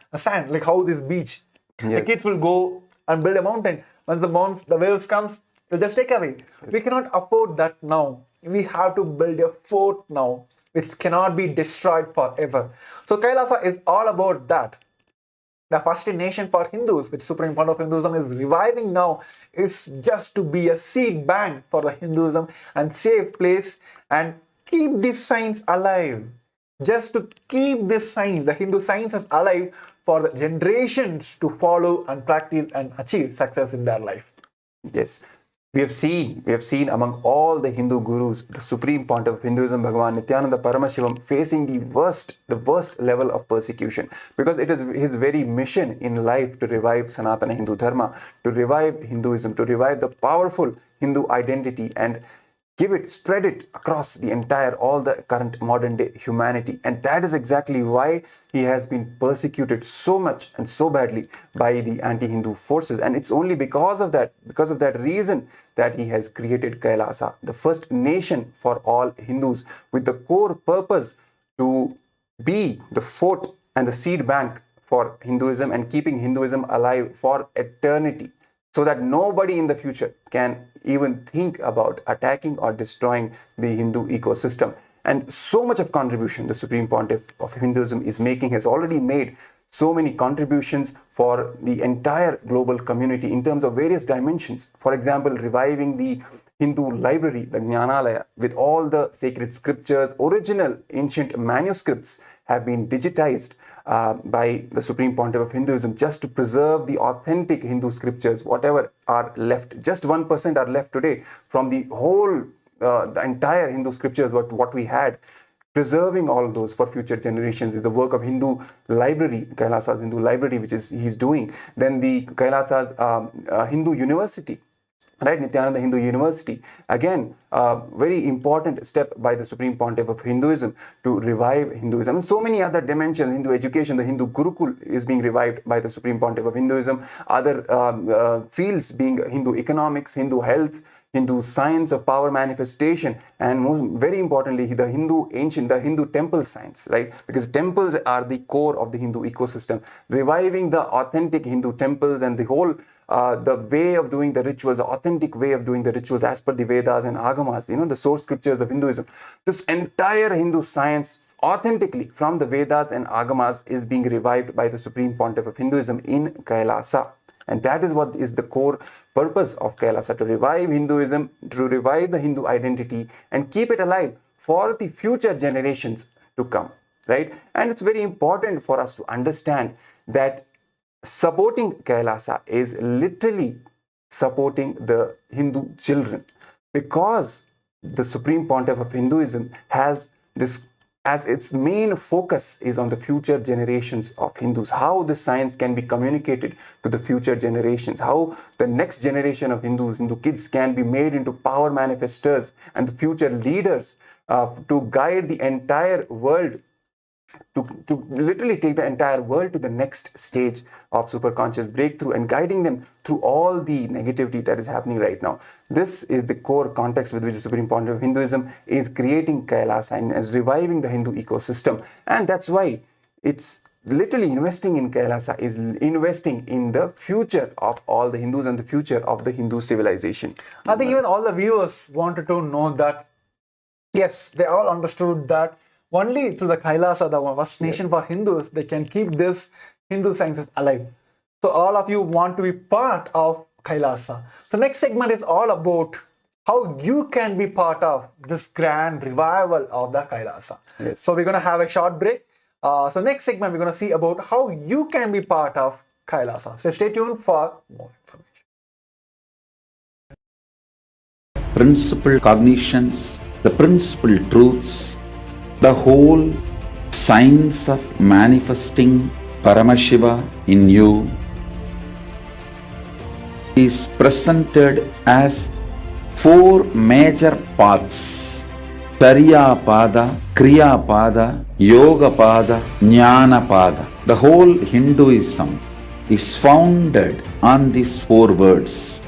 like how this beach. Yes. The kids will go and build a mountain. Once the waves comes, they'll just take away. Yes. We cannot afford that now. We have to build a fort now, which cannot be destroyed forever. So Kailasa is all about that. The first nation for Hindus, which Supreme Point of Hinduism is reviving now, is just to be a seed bank for the Hinduism and safe place and keep this science alive. Just to keep this science, the Hindu sciences alive for the generations to follow and practice and achieve success in their life. Yes. We have seen among all the Hindu gurus, the supreme point of Hinduism, Bhagavan Nithyananda Paramashivam, facing the worst level of persecution, because it is his very mission in life to revive Sanatana Hindu Dharma, to revive Hinduism, to revive the powerful Hindu identity and spread it across all the current modern day humanity. And that is exactly why he has been persecuted so much and so badly by the anti-Hindu forces. And it's only because of that reason that he has created Kailasa, the first nation for all Hindus, with the core purpose to be the fort and the seed bank for Hinduism and keeping Hinduism alive for eternity, so that nobody in the future can even think about attacking or destroying the Hindu ecosystem. And so much of contribution the Supreme Pontiff of Hinduism is making, has already made so many contributions for the entire global community in terms of various dimensions. For example, reviving the Hindu library, the Jnanalaya, with all the sacred scriptures, original ancient manuscripts have been digitized by the Supreme Pontiff of Hinduism, just to preserve the authentic Hindu scriptures, whatever are left. Just 1% are left today from the whole, the entire Hindu scriptures, what we had. Preserving all those for future generations is the work of Hindu library, Kailasa's Hindu library, which he's doing. Then the Kailasa's Hindu university, right? Nithyananda Hindu University. Again, a very important step by the Supreme Pontiff of Hinduism to revive Hinduism. And so many other dimensions, Hindu education, the Hindu Gurukul is being revived by the Supreme Pontiff of Hinduism. Other fields being Hindu economics, Hindu health, Hindu science of power manifestation, and very importantly, the Hindu temple science, right? Because temples are the core of the Hindu ecosystem. Reviving the authentic Hindu temples and the whole the way of doing the rituals, the authentic way of doing the rituals as per the Vedas and Agamas, the source scriptures of Hinduism. This entire Hindu science authentically from the Vedas and Agamas is being revived by the Supreme Pontiff of Hinduism in Kailasa. And that is what is the core purpose of Kailasa, to revive Hinduism, to revive the Hindu identity and keep it alive for the future generations to come, right? And it's very important for us to understand that supporting Kailasa is literally supporting the Hindu children, because the Supreme Pontiff of Hinduism has this as its main focus is on the future generations of Hindus, how the science can be communicated to the future generations, how the next generation of Hindus, Hindu kids, can be made into power manifestors and the future leaders to guide the entire world, to literally take the entire world to the next stage of superconscious breakthrough and guiding them through all the negativity that is happening right now. This is the core context with which the Supreme Pontiff of Hinduism is creating Kailasa and is reviving the Hindu ecosystem. And that's why it's literally investing in Kailasa is investing in the future of all the Hindus and the future of the Hindu civilization. I think even all the viewers wanted to know that, yes, they all understood that only through the Kailasa, the first nation for Hindus, they can keep this Hindu sciences alive. So all of you want to be part of Kailasa. So next segment is all about how you can be part of this grand revival of the Kailasa. Yes. So we're going to have a short break. So next segment, we're going to see about how you can be part of Kailasa. So stay tuned for more information. Principal cognitions, the principal truths, the whole science of manifesting Paramashiva in you is presented as four major paths: Tariya Pada, Kriya Pada, Yoga Pada, Jnana Pada. The whole Hinduism is founded on these four words.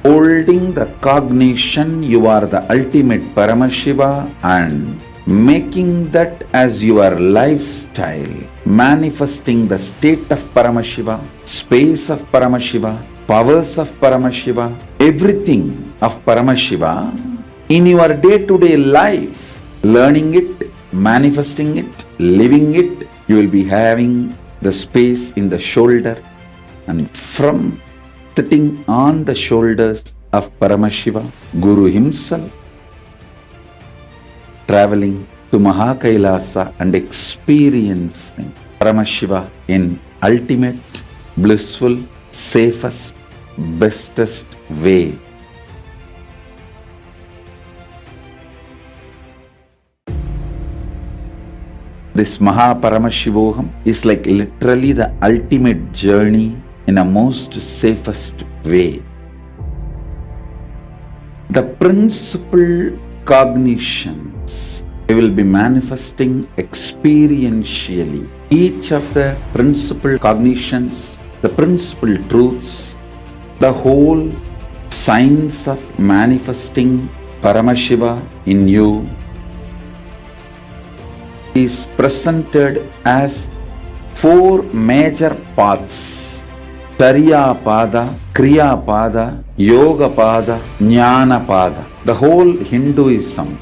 Holding the cognition you are the ultimate Paramashiva and making that as your lifestyle, manifesting the state of Paramashiva, space of Paramashiva, powers of Paramashiva, everything of Paramashiva in your day-to-day life, learning it, manifesting it, living it. You will be having the space in the shoulder, and from sitting on the shoulders of Paramashiva, Guru himself, traveling to Mahakailasa and experiencing Paramashiva in ultimate, blissful, safest, bestest way. This Mahaparamashivoham is like literally the ultimate journey in a most safest way. The principal cognitions we will be manifesting experientially. Each of the principal cognitions, the principal truths, the whole science of manifesting Paramashiva in you is presented as four major paths: Tariya Pada, Kriya Pada, Yoga Pada, Jnana Pada. The whole Hinduism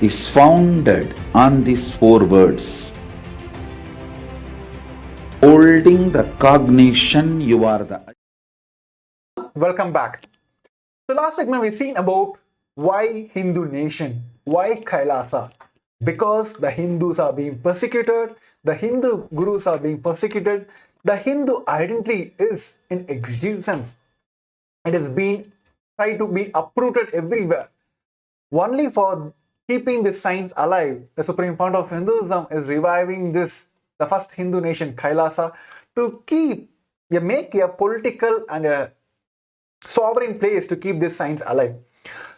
is founded on these four words. Holding the cognition you are the... Welcome back. So last segment we've seen about why Hindu nation, why Kailasa. Because the Hindus are being persecuted, the Hindu gurus are being persecuted, the Hindu identity is in existence. It is being tried to be uprooted everywhere. Only for keeping this science alive, the Supreme Pontiff of Hinduism is reviving this, the first Hindu nation, Kailasa, to make a political and a sovereign place to keep these signs alive.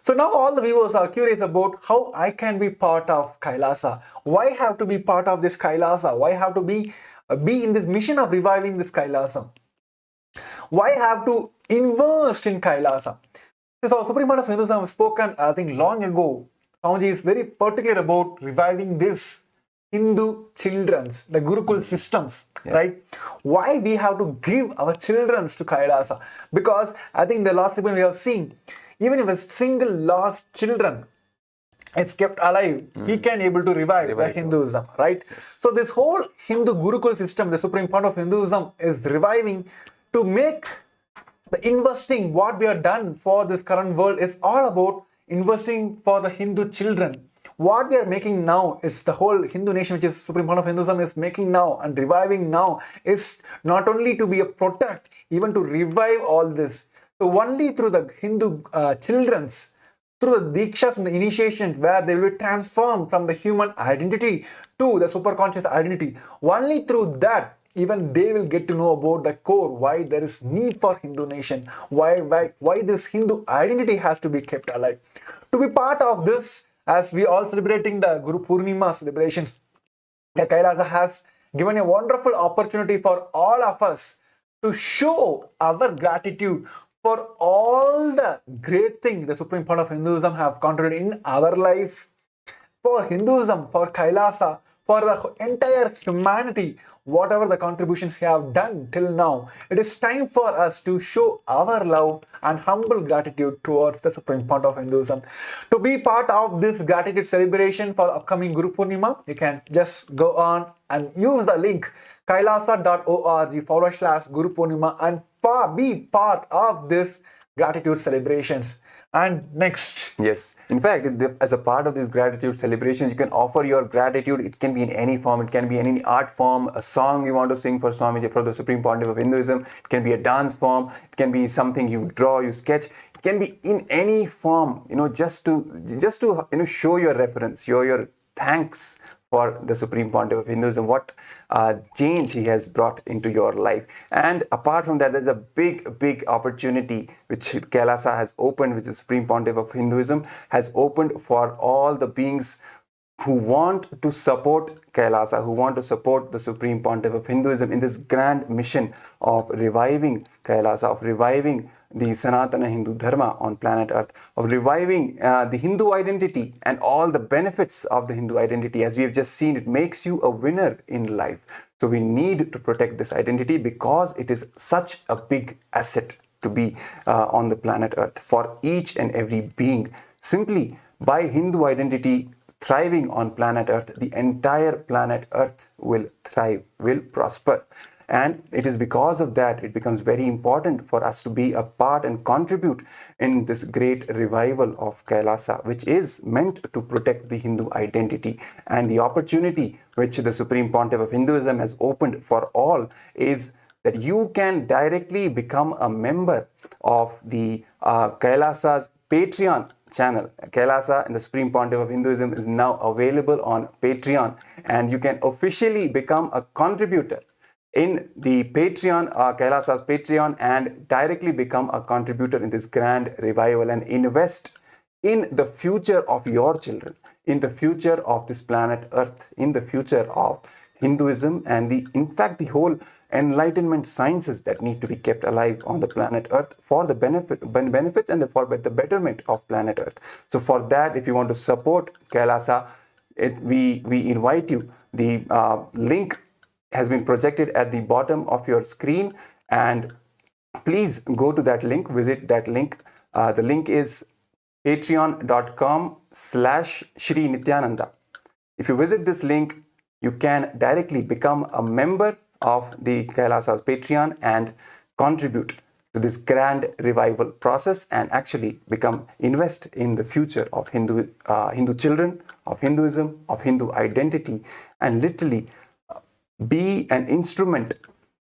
So now all the viewers are curious about how I can be part of Kailasa. Why have to be part of this Kailasa? Why have to be in this mission of reviving this Kailasa? Why have to invest in Kailasa? So Supreme Court of Hinduism has spoken, I think, long ago. Swamiji is very particular about reviving this Hindu children's, the Gurukul systems, right? Why we have to give our children to Kailasa? Because I think the last time we have seen, even if a single lost children it's kept alive, he can able to revive the Hinduism, right? So this whole Hindu Gurukul system, the supreme part of Hinduism, is reviving to make the investing what we have done for this current world is all about investing for the Hindu children. What we are making now is the whole Hindu nation, which is supreme part of Hinduism, is making now and reviving now is not only to be a protect, even to revive all this. So only through the Hindu children's, through the dikshas and the initiations where they will be transformed from the human identity to the superconscious identity. Only through that, even they will get to know about the core, why there is need for Hindu nation, why this Hindu identity has to be kept alive. To be part of this, as we all celebrating the Guru Purnima celebrations, the Kailasa has given a wonderful opportunity for all of us to show our gratitude for all the great things the Supreme Part of Hinduism have contributed in our life, for Hinduism, for Kailasa, for the entire humanity, whatever the contributions we have done till now. It is time for us to show our love and humble gratitude towards the Supreme Part of Hinduism. To be part of this gratitude celebration for upcoming Guru Purnima, you can just go on and use the link kailasa.org/Guru Purnima and be part of this gratitude celebrations. And next, yes, in fact, as a part of this gratitude celebration, you can offer your gratitude. It can be in any form. It can be in any art form, a song you want to sing for Swamiji, for the Supreme Pontiff of Hinduism. It can be a dance form. It can be something you draw, you sketch. It can be in any form, just to show your reference, show your thanks for the Supreme Pontiff of Hinduism, what change he has brought into your life. And apart from that, there's a big opportunity which Kailasa has opened, which the Supreme Pontiff of Hinduism has opened for all the beings who want to support Kailasa, who want to support the Supreme Pontiff of Hinduism in this grand mission of reviving Kailasa, of reviving the Sanatana Hindu Dharma on planet Earth, of reviving the Hindu identity and all the benefits of the Hindu identity. As we have just seen, it makes you a winner in life. So we need to protect this identity because it is such a big asset to be on the planet Earth for each and every being. Simply by Hindu identity thriving on planet Earth, the entire planet Earth will thrive, will prosper. And it is because of that it becomes very important for us to be a part and contribute in this great revival of Kailasa, which is meant to protect the Hindu identity. And the opportunity which the Supreme Pontiff of Hinduism has opened for all is that you can directly become a member of the Kailasa's Patreon channel. Kailasa and the Supreme Pontiff of Hinduism is now available on Patreon, and you can officially become a contributor in the Patreon, Kailasa's Patreon, and directly become a contributor in this grand revival and invest in the future of your children, in the future of this planet Earth, in the future of Hinduism and in fact the whole enlightenment sciences that need to be kept alive on the planet Earth for the benefits and for the betterment of planet Earth. So for that, if you want to support Kailasa, we invite you. The link has been projected at the bottom of your screen, and please go to that link, visit that link. The link is patreon.com/Shri Nithyananda. If you visit this link, you can directly become a member of the Kailasa's Patreon and contribute to this grand revival process and actually invest in the future of Hindu children, of Hinduism, of Hindu identity, and literally be an instrument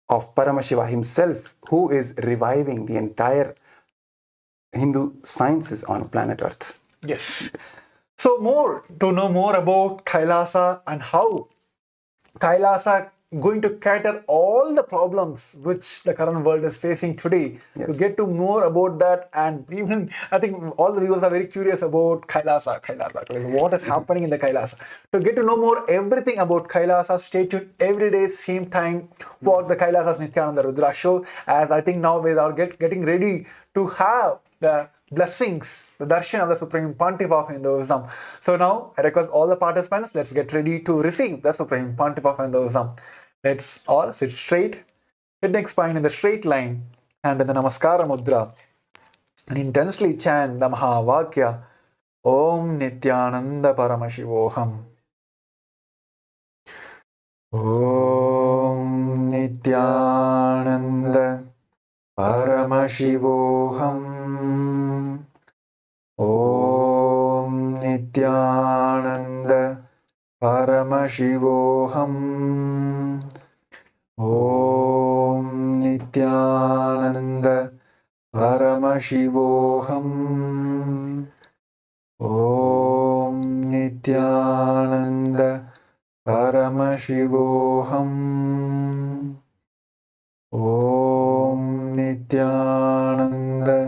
of Paramashiva himself, who is reviving the entire Hindu sciences on planet Earth. Yes. So to know more about Kailasa and how Kailasa going to cater all the problems which the current world is facing today. To Yes. get to more about that, and even I think all the viewers are very curious about Kailasa, like what is happening in the Kailasa. To get to know more everything about Kailasa, stay tuned every day, same time for the Kailasa's Nithyananda Rudra show. As I think now we are getting ready to have the blessings, the darshan of the Supreme Pontiff of Hinduism. So now I request all the participants, let's get ready to receive the Supreme Pontiff of Hinduism. Let's all sit straight, head neck spine in the straight line, and in the Namaskara Mudra, and intensely chant the Mahavakya, Om Nithyananda Paramashivoham. Om Nithyananda Paramashivoham. Om Nithyananda Paramashivoham. Om Nithyananda Paramashivoham. Om Nithyananda Paramashivoham. Om Nithyananda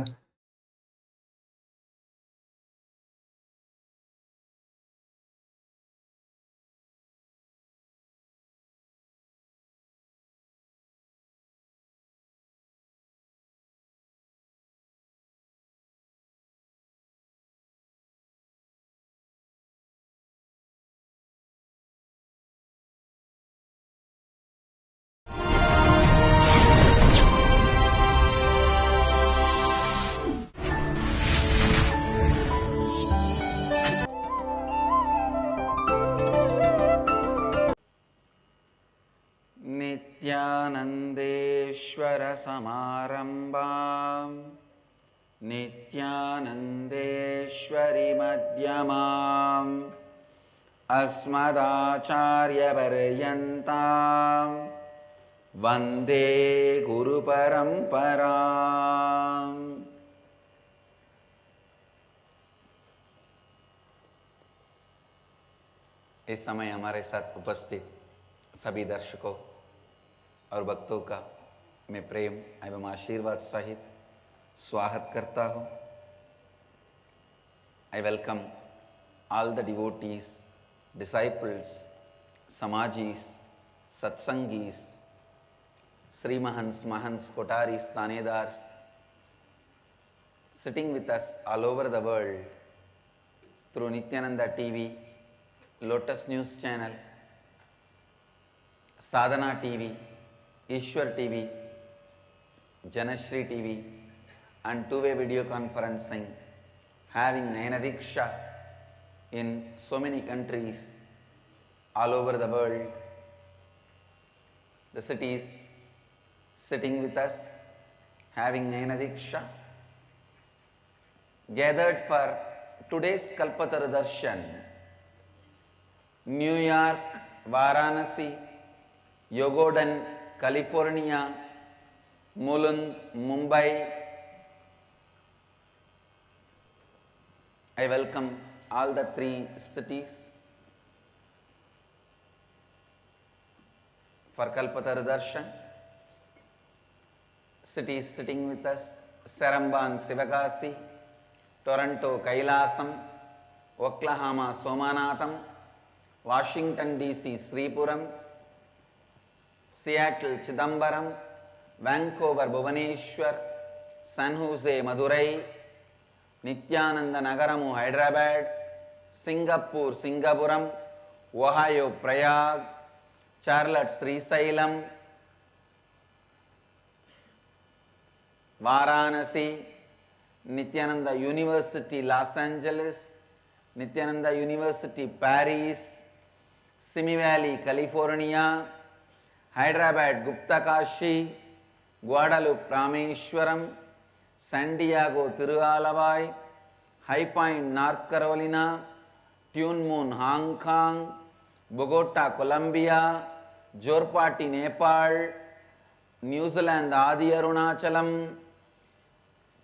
नित्यानन्देश्वर समारम्भां नित्यानन्देश्वरि मध्यमाम् अस्मदाचार्यपर्यन्तां वन्दे गुरुपरम्पराम्। इस समय हमारे साथ उपस्थित सभी दर्शकों और भक्तों का मैं प्रेम एवं आशीर्वाद सहित स्वागत करता हूँ। I welcome all the devotees, disciples, samajis, satsangis, Srimahans, Mahans, Kotaris, Tanedars, sitting with us all over the world through Nithyananda TV, Lotus News Channel, Sadhana TV, Ishwar TV, Janashri TV, and two-way video conferencing, having Nayanadiksha in so many countries all over the world. The cities sitting with us, having Nayanadiksha, gathered for today's Kalpataru Darshan. New York, Varanasi, Yogodan, California, Mulund, Mumbai. I welcome all the three cities for Kalpataru Darshan. Cities sitting with us: Saramban, Sivakasi, Toronto, Kailasam, Oklahoma, Somanatham, Washington DC, Sripuram, Seattle, Chidambaram, Vancouver, Bhubaneswar, San Jose, Madurai, Nithyananda Nagaramu, Hyderabad, Singapore, Singapuram, Ohio, Prayag, Charlotte, Srisailam, Varanasi, Nithyananda University, Los Angeles, Nithyananda University, Paris, Simi Valley, California, Hyderabad, Gupta Kashi, Guadalupe, Rameshwaram, San Diego, Tirualavai, High Point, North Carolina, Tune Moon, Hong Kong, Bogota, Colombia, Jorpati, Nepal, New Zealand, Adi Arunachalam,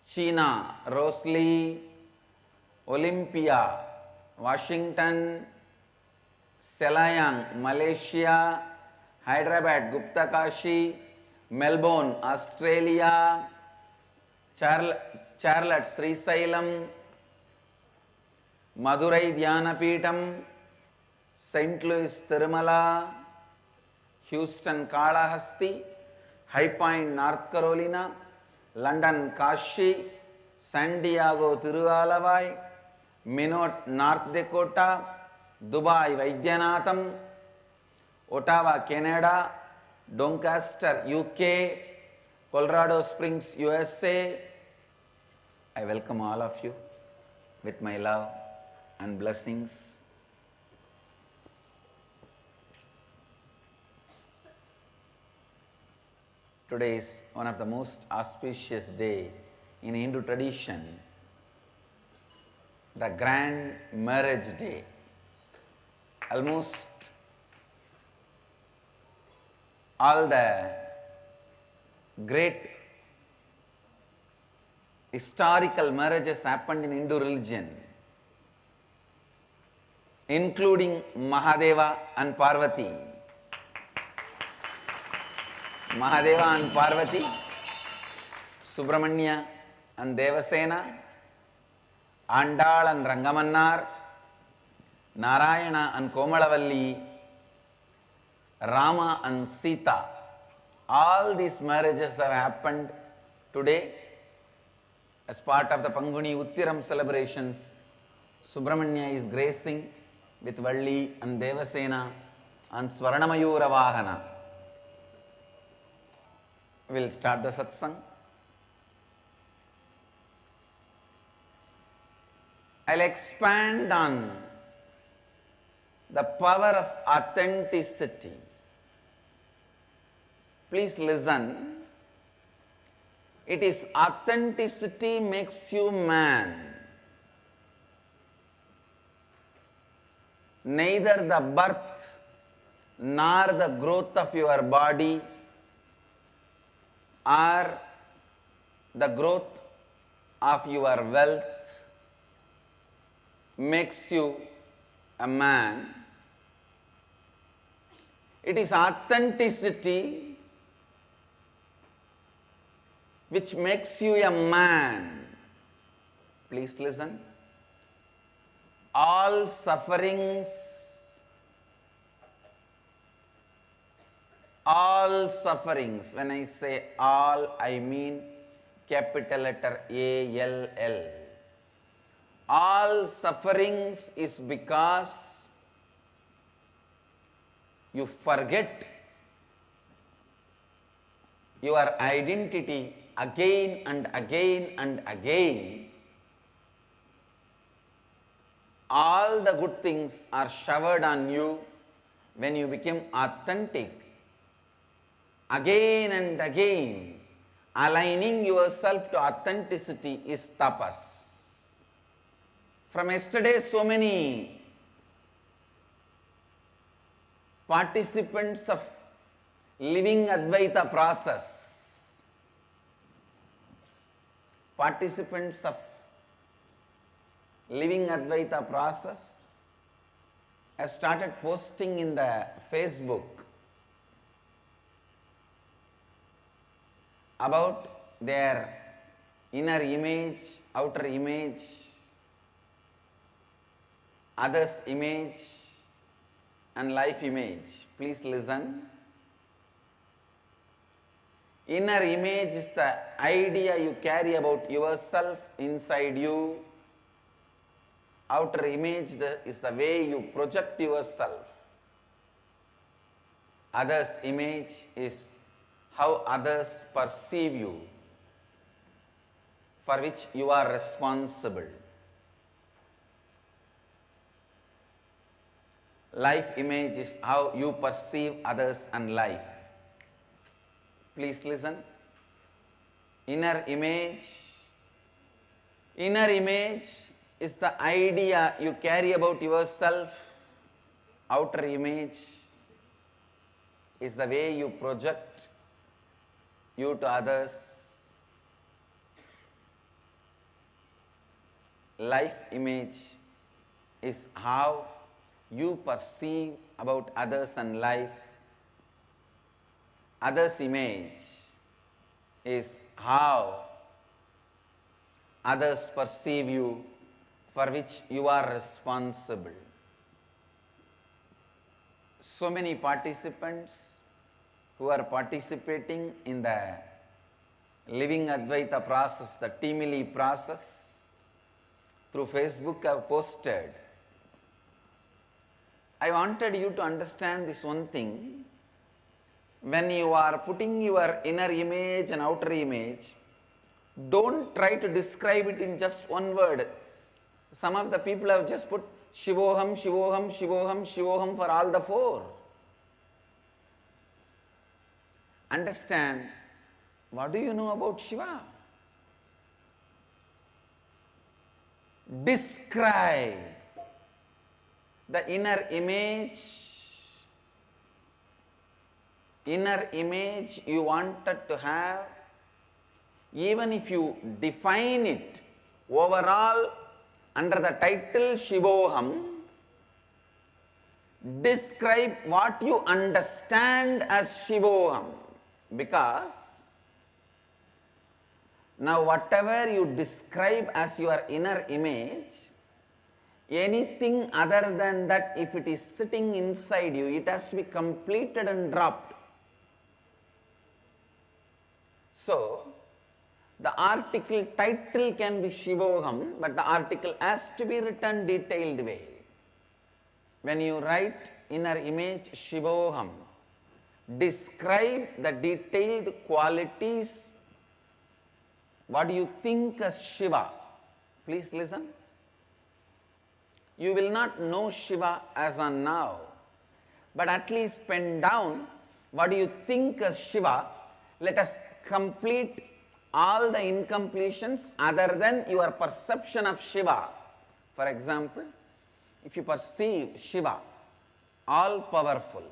China, Rosalie, Olympia, Washington, Selayang, Malaysia, Hyderabad, Gupta Kashi, Melbourne, Australia, Charlotte, Srisailam, Madurai, Dhyanapitham, St. Louis, Tirumala, Houston, Kalahasti, High Point, North Carolina, London, Kashi, San Diego, Tiruvalavai, Minot, North Dakota, Dubai, Vaidyanatham, Ottawa, Canada, Doncaster, UK, Colorado Springs, USA. I welcome all of you with my love and blessings. Today is one of the most auspicious day in Hindu tradition, the grand marriage day. Almost all the great historical marriages happened in Hindu religion, including Mahadeva and Parvati. Mahadeva and Parvati, Subramanya and Devasena, Andal and Rangamannar, Narayana and Komalavalli, Rama and Sita. All these marriages have happened today as part of the Panguni Uttiram celebrations. Subramanya is gracing with Valli and Devasena and Swarnamayura Vahana. We will start the satsang. I'll expand on the power of authenticity. Please listen. It is authenticity makes you man. Neither the birth nor the growth of your body or the growth of your wealth makes you a man. It is authenticity which makes you a man. Please listen. All sufferings, when I say all, I mean capital letter ALL. All sufferings is because you forget your identity again and again and again. All the good things are showered on you when you become authentic. Again and again, aligning yourself to authenticity is tapas. From yesterday, so many participants of living Advaita process, have started posting in the Facebook about their inner image, outer image, others' image and life image. Please listen. Inner image is the idea you carry about yourself inside you. Outer image is the way you project yourself. Others' image is how others perceive you, for which you are responsible. Life image is how you perceive others and life. Please listen. Inner image is the idea you carry about yourself. Outer image is the way you project you to others. Life image is how you perceive about others and life. others' image is how others perceive you, for which you are responsible. So many participants who are participating in the Living Advaita process, the Teamily process, through Facebook have posted. I wanted you to understand this one thing. When you are putting your inner image and outer image, don't try to describe it in just one word. Some of the people have just put Shivoham, Shivoham, Shivoham, Shivoham for all the four. Understand, what do you know about Shiva? Describe the inner image you wanted to have. Even if you define it overall under the title Shivoham, describe what you understand as Shivoham, because now whatever you describe as your inner image, anything other than that, if it is sitting inside you, it has to be completed and dropped. So, the article title can be Shivoham, but the article has to be written detailed way. When you write inner image Shivoham, describe the detailed qualities. What do you think as Shiva? Please listen. You will not know Shiva as on now, but at least pen down what do you think as Shiva. Let us complete all the incompletions other than your perception of Shiva. For example, if you perceive Shiva all powerful,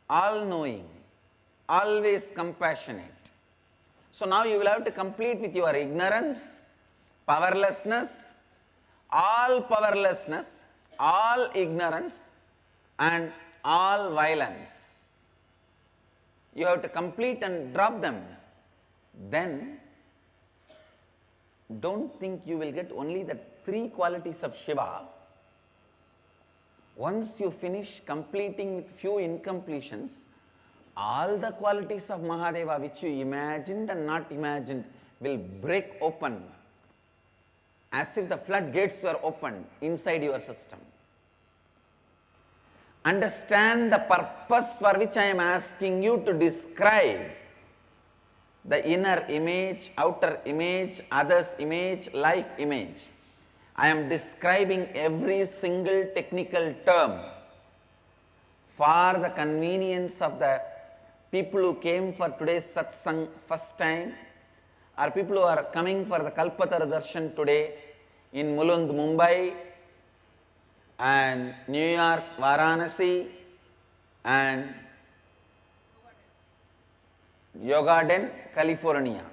all knowing, always compassionate, so now you will have to complete with your ignorance, powerlessness, all ignorance and all violence. You have to complete and drop them. Then don't think you will get only the three qualities of Shiva. Once you finish completing with few incompletions, all the qualities of Mahadeva which you imagined and not imagined will break open, as if the floodgates were opened inside your system. Understand the purpose for which I am asking you to describe the inner image, outer image, others image, life image. I am describing every single technical term for the convenience of the people who came for today's satsang first time, or people who are coming for the Kalpatara Darshan today in Mulund, Mumbai, and New York, Varanasi, and Yogaden, California.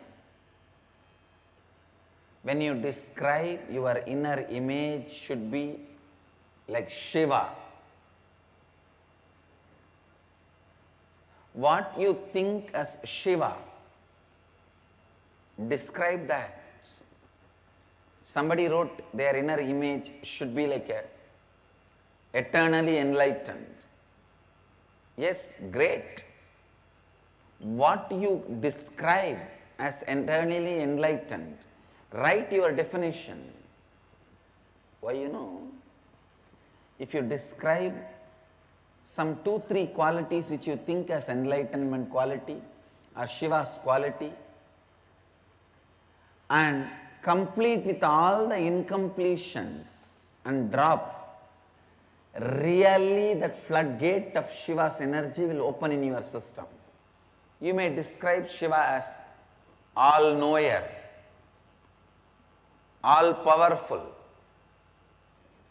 When you describe your inner image, should be like Shiva. What you think as Shiva, describe that. Somebody wrote their inner image should be like a eternally enlightened. Yes, great. What you describe as eternally enlightened, write your definition. Why, you know, if you describe some 2-3 qualities which you think as enlightenment quality or Shiva's quality, and complete with all the incompletions and drop, really that floodgate of Shiva's energy will open in your system. You may describe Shiva as all-knower, all-powerful,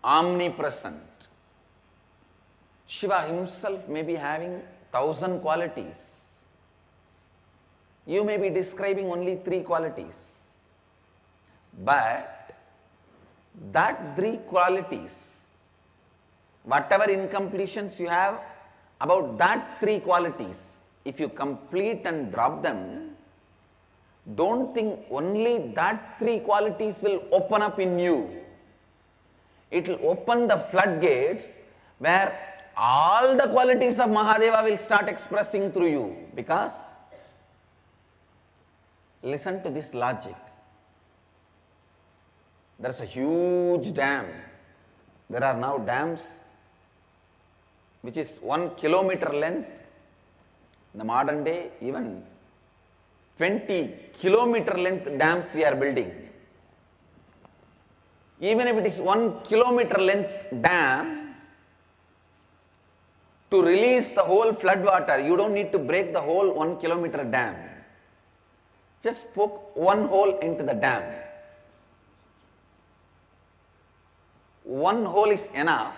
omnipresent. Shiva himself may be having 1,000 qualities. You may be describing only 3 qualities. But that 3 qualities, whatever incompletions you have about that 3 qualities, if you complete and drop them, don't think only that three qualities will open up in you. It will open the floodgates where all the qualities of Mahadeva will start expressing through you. Because, listen to this logic. There is a huge dam. There are now dams which is 1 kilometer length. In the modern day, even 20 kilometer length dams we are building. Even if it is 1 kilometer length dam, to release the whole flood water, you don't need to break the whole 1 kilometer dam. Just poke one hole into the dam. One hole is enough.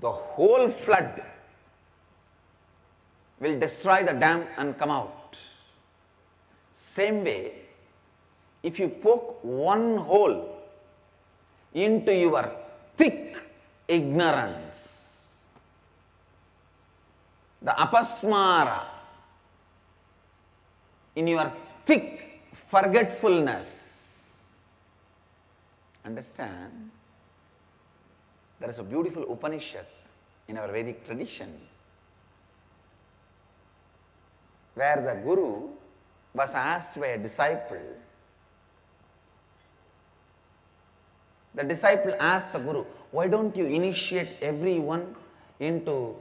The whole flood will destroy the dam and come out. Same way, if you poke one hole into your thick ignorance, the apasmara, in your thick forgetfulness, understand, there is a beautiful Upanishad in our Vedic tradition where the Guru was asked by a disciple. The disciple asked the Guru, why don't you initiate everyone into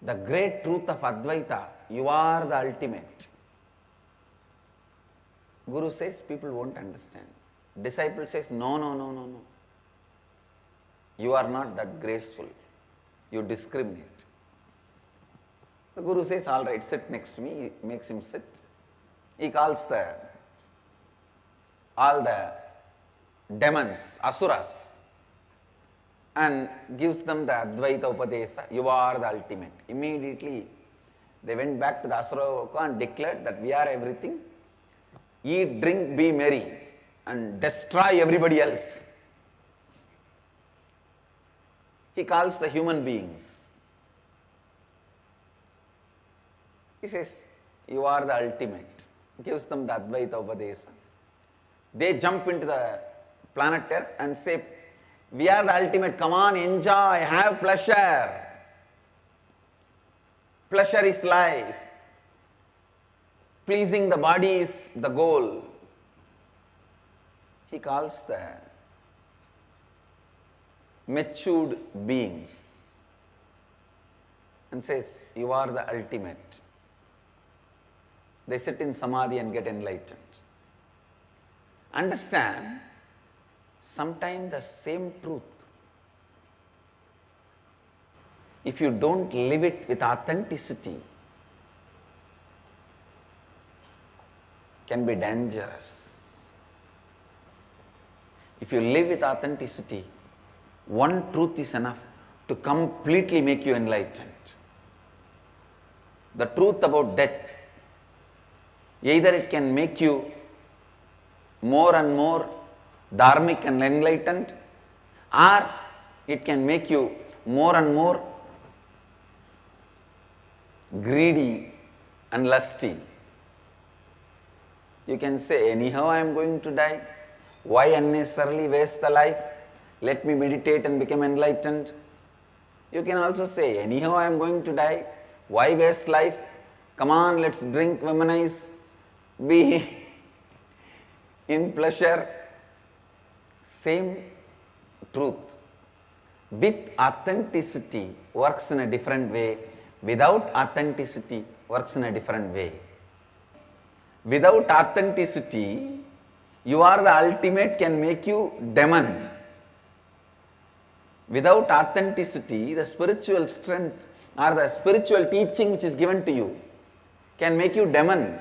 the great truth of Advaita? You are the ultimate. Guru says, people won't understand. Disciple says, no. You are not that graceful. You discriminate. The Guru says, all right, sit next to me. He makes him sit. He calls all the demons, asuras, and gives them the Advaita Upadesa. You are the ultimate. Immediately, they went back to the Asura Loka and declared that we are everything. Eat, drink, be merry, and destroy everybody else. He calls the human beings. He says, you are the ultimate. Gives them the Advaita Upadesa. They jump into the planet Earth and say, we are the ultimate, come on, enjoy, have pleasure. Pleasure is life. Pleasing the body is the goal. He calls the matured beings and says, you are the ultimate. They sit in samadhi and get enlightened. Understand, sometimes the same truth, if you don't live it with authenticity, can be dangerous. If you live with authenticity, one truth is enough to completely make you enlightened. The truth about death, either it can make you more and more dharmic and enlightened, or it can make you more and more greedy and lusty. You can say, anyhow I am going to die. Why unnecessarily waste the life? Let me meditate and become enlightened. You can also say, anyhow I am going to die. Why waste life? Come on, let's drink, womanize, be in pleasure. Same truth. With authenticity works in a different way. Without authenticity works in a different way. Without authenticity, you are the ultimate can make you demon. Without authenticity, the spiritual strength or the spiritual teaching which is given to you can make you demon.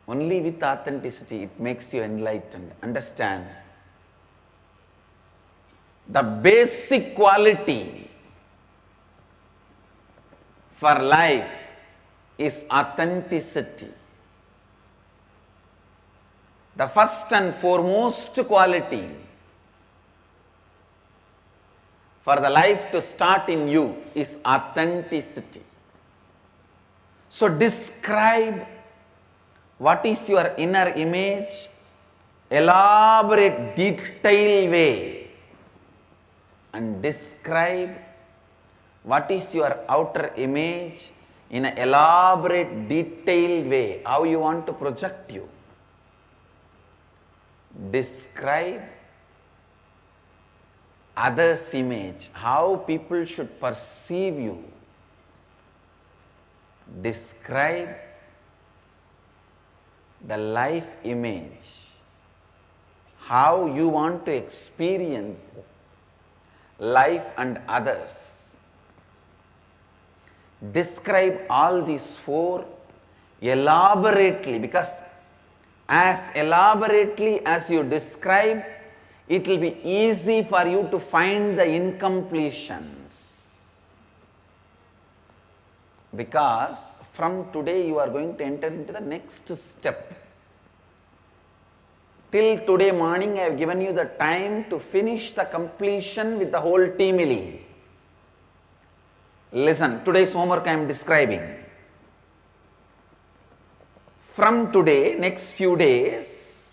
Only with authenticity it makes you enlightened. Understand? The basic quality for life is authenticity. The first and foremost quality for the life to start in you is authenticity. So describe what is your inner image, elaborate, detailed way, and describe what is your outer image in an elaborate, detailed way, how you want to project you. Describe others' image, how people should perceive you. Describe the life image, how you want to experience life and others. Describe all these four elaborately, because as elaborately as you describe, it will be easy for you to find the incompletions. Because from today you are going to enter into the next step. Till today morning I have given you the time to finish the completion with the whole teamily. Listen, today's homework I am describing. From today, next few days,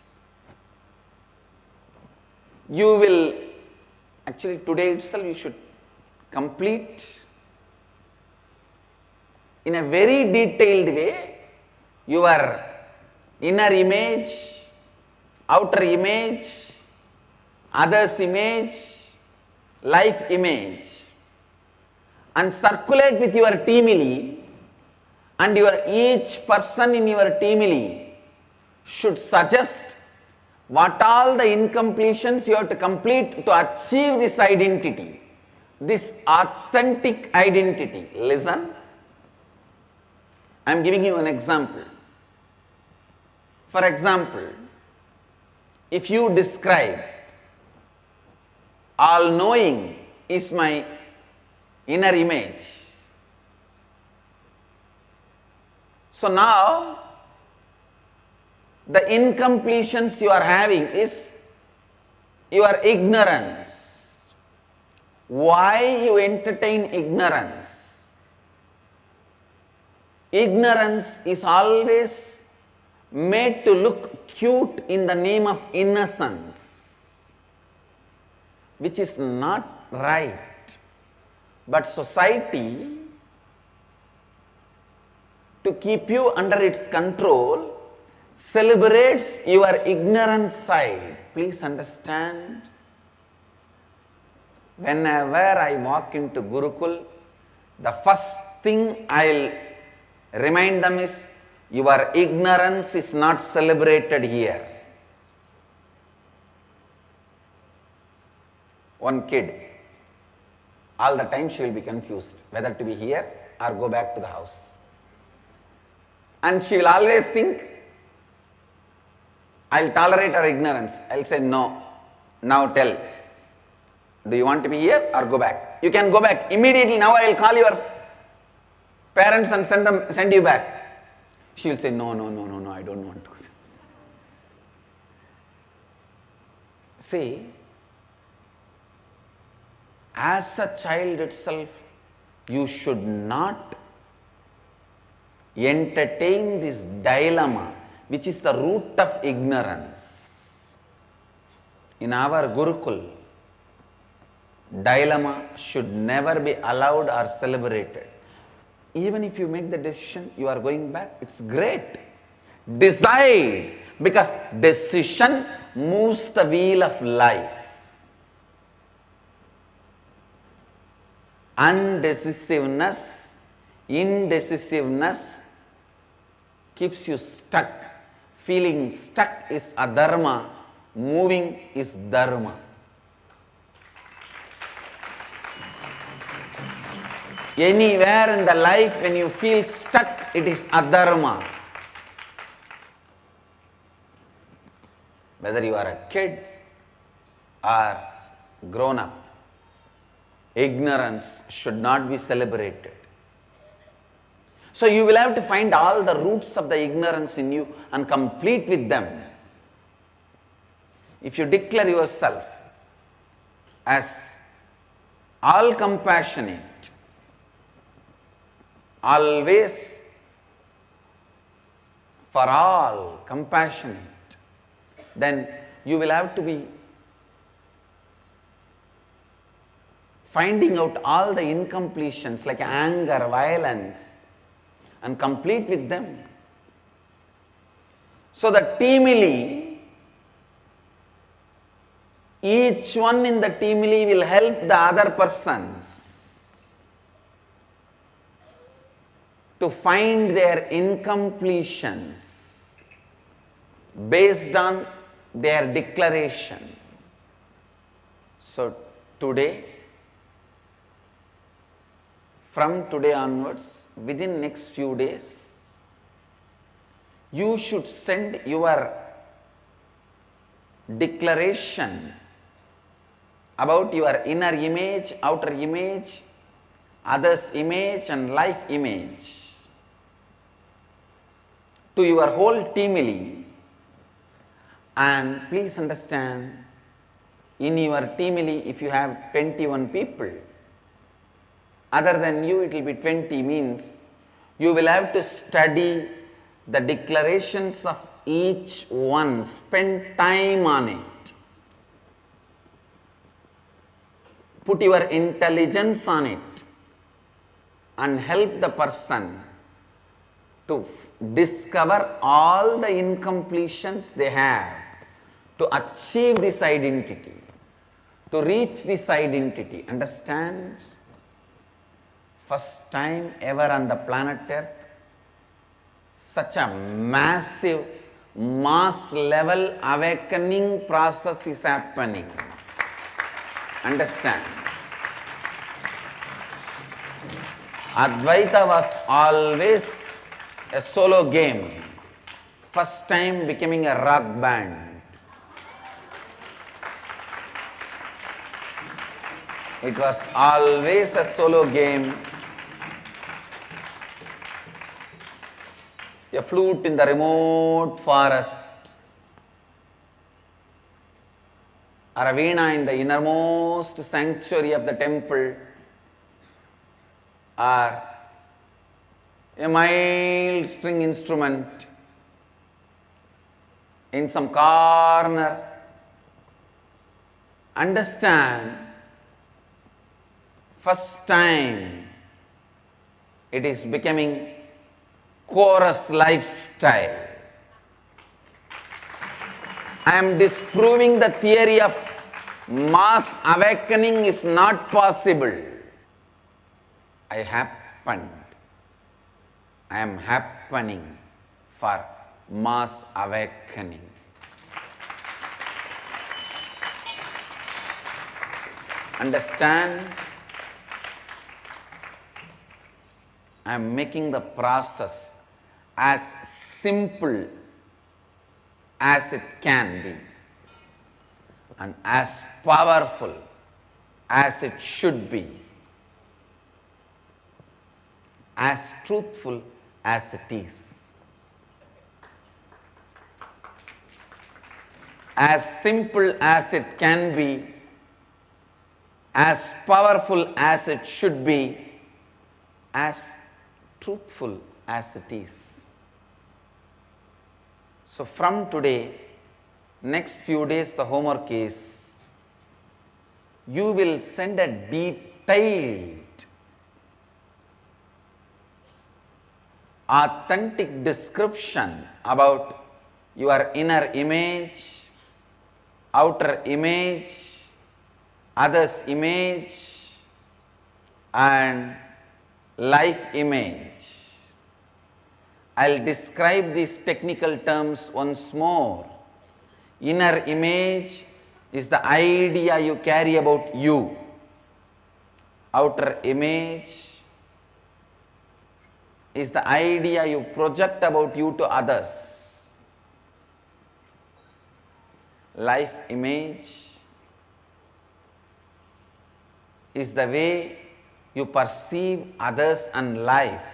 you will, actually today itself you should complete in a very detailed way your inner image, outer image, others' image, life image, and circulate with your teamily, and each person in your teamily should suggest what all the incompletions you have to complete to achieve this identity, this authentic identity. Listen, I am giving you an example. For example, if you describe all-knowing is my inner image. So now, the incompletions you are having is your ignorance. Why you entertain ignorance? Ignorance is always made to look cute in the name of innocence, which is not right. But society, to keep you under its control, celebrates your ignorant side. Please understand. Whenever I walk into Gurukul, the first thing I'll remind them is, your ignorance is not celebrated here. One kid, all the time she will be confused whether to be here or go back to the house. And she will always think, I'll tolerate her ignorance. I'll say, no, now tell. Do you want to be here or go back? You can go back immediately. Now I will call your parents and send you back. She will say, no, I don't want to. See, as a child itself, you should not entertain this dilemma, which is the root of ignorance. In our Gurukul, dilemma should never be allowed or celebrated. Even if you make the decision, you are going back, it's great. Decide, because decision moves the wheel of life. Indecisiveness keeps you stuck. Feeling stuck is adharma, moving is dharma. Anywhere in the life when you feel stuck, it is adharma. Whether you are a kid or grown up, ignorance should not be celebrated. So you will have to find all the roots of the ignorance in you and complete with them. If you declare yourself as all compassionate, always for all, compassionate, then you will have to be finding out all the incompletions like anger, violence, and complete with them. So the teamily, each one in the teamily will help the other persons to find their incompletions based on their declaration. So today, from today onwards, within next few days, you should send your declaration about your inner image, outer image, others' image and life image to your whole teamily. And please understand, in your teamily, if you have 21 people, other than you it will be 20, means you will have to study the declarations of each one, spend time on it, put your intelligence on it and help the person to discover all the incompletions they have to achieve this identity, to reach this identity. Understand? First time ever on the planet Earth, such a massive mass level awakening process is happening. Understand? Advaita was always a solo game. First time becoming a rock band. It was always a solo game. A flute in the remote forest, or a veena in the innermost sanctuary of the temple, or a mild string instrument in some corner. Understand, first time it is becoming chorus lifestyle. I am disproving the theory of mass awakening is not possible. I am happening for mass awakening. Understand? I am making the process as simple as it can be and as powerful as it should be, as truthful as it is, as simple as it can be, as powerful as it should be, as truthful as it is. So from today, next few days the homework is, you will send a detailed, authentic description about your inner image, outer image, others' image and life image. I'll describe these technical terms once more. Inner image is the idea you carry about you. Outer image is the idea you project about you to others. Life image is the way you perceive others and life.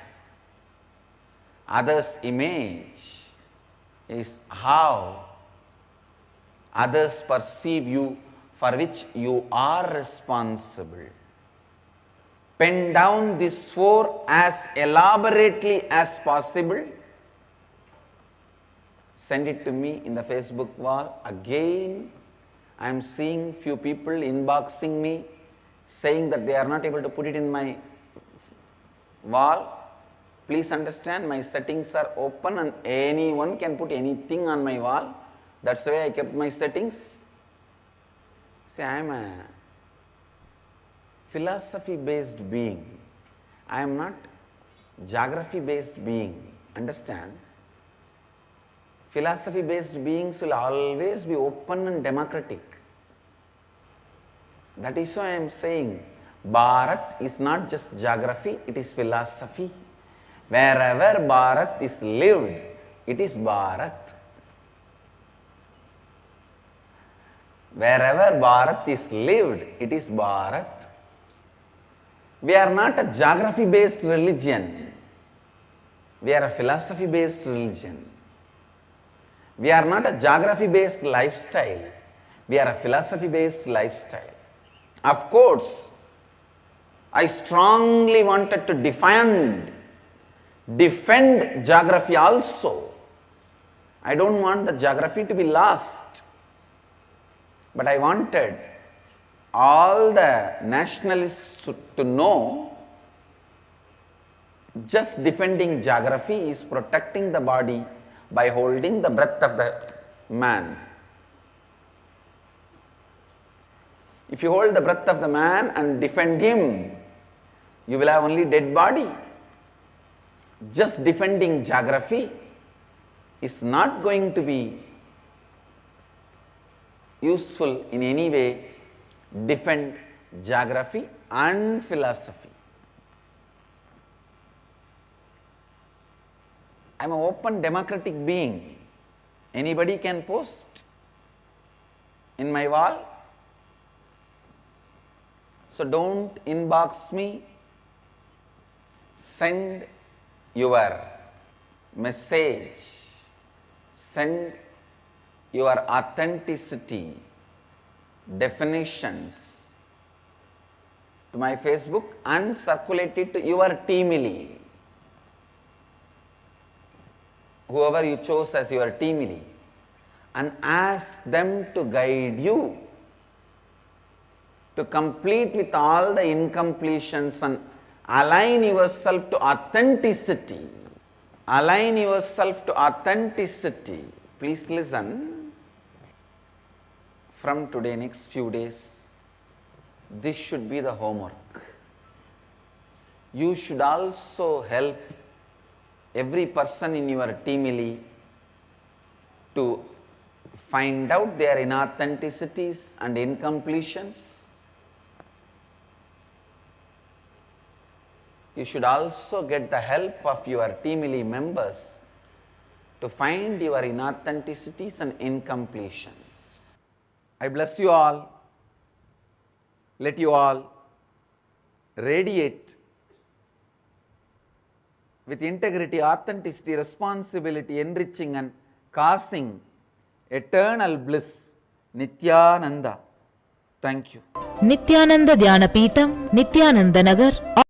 Others' image is how others perceive you, for which you are responsible. Pen down these four as elaborately as possible send it to me in the Facebook wall. Again, I am seeing few people inboxing me, saying that they are not able to put it in my wall. Please understand, my settings are open and anyone can put anything on my wall. That's why I kept my settings. See, I am a philosophy-based being. I am not geography-based being. Understand? Philosophy-based beings will always be open and democratic. That is why I am saying, Bharat is not just geography, it is philosophy. Wherever Bharat is lived, it is Bharat. Wherever Bharat is lived, it is Bharat. We are not a geography-based religion. We are a philosophy-based religion. We are not a geography-based lifestyle. We are a philosophy-based lifestyle. Of course, I strongly wanted to defend geography also. I don't want the geography to be lost. But I wanted all the nationalists to know just defending geography is protecting the body by holding the breath of the man. If you hold the breath of the man and defend him, you will have only dead body. Just defending geography is not going to be useful in any way. Defend geography and philosophy. I am an open democratic being. Anybody can post in my wall. So don't inbox me. Send your message. Send your authenticity, definitions to my Facebook and circulate it to your teamily. Whoever you chose as your teamily, and ask them to guide you to complete with all the incompletions and align yourself to authenticity. Align yourself to authenticity. Please listen. From today, next few days, this should be the homework. You should also help every person in your teamily to find out their inauthenticities and incompletions. You should also get the help of your teamily members to find your inauthenticities and incompletions. I bless you all. Let you all radiate with integrity, authenticity, responsibility, enriching and causing eternal bliss. Nithyananda. Thank you. Nithyananda Dhyana Peetham, Nithyananda Nagar.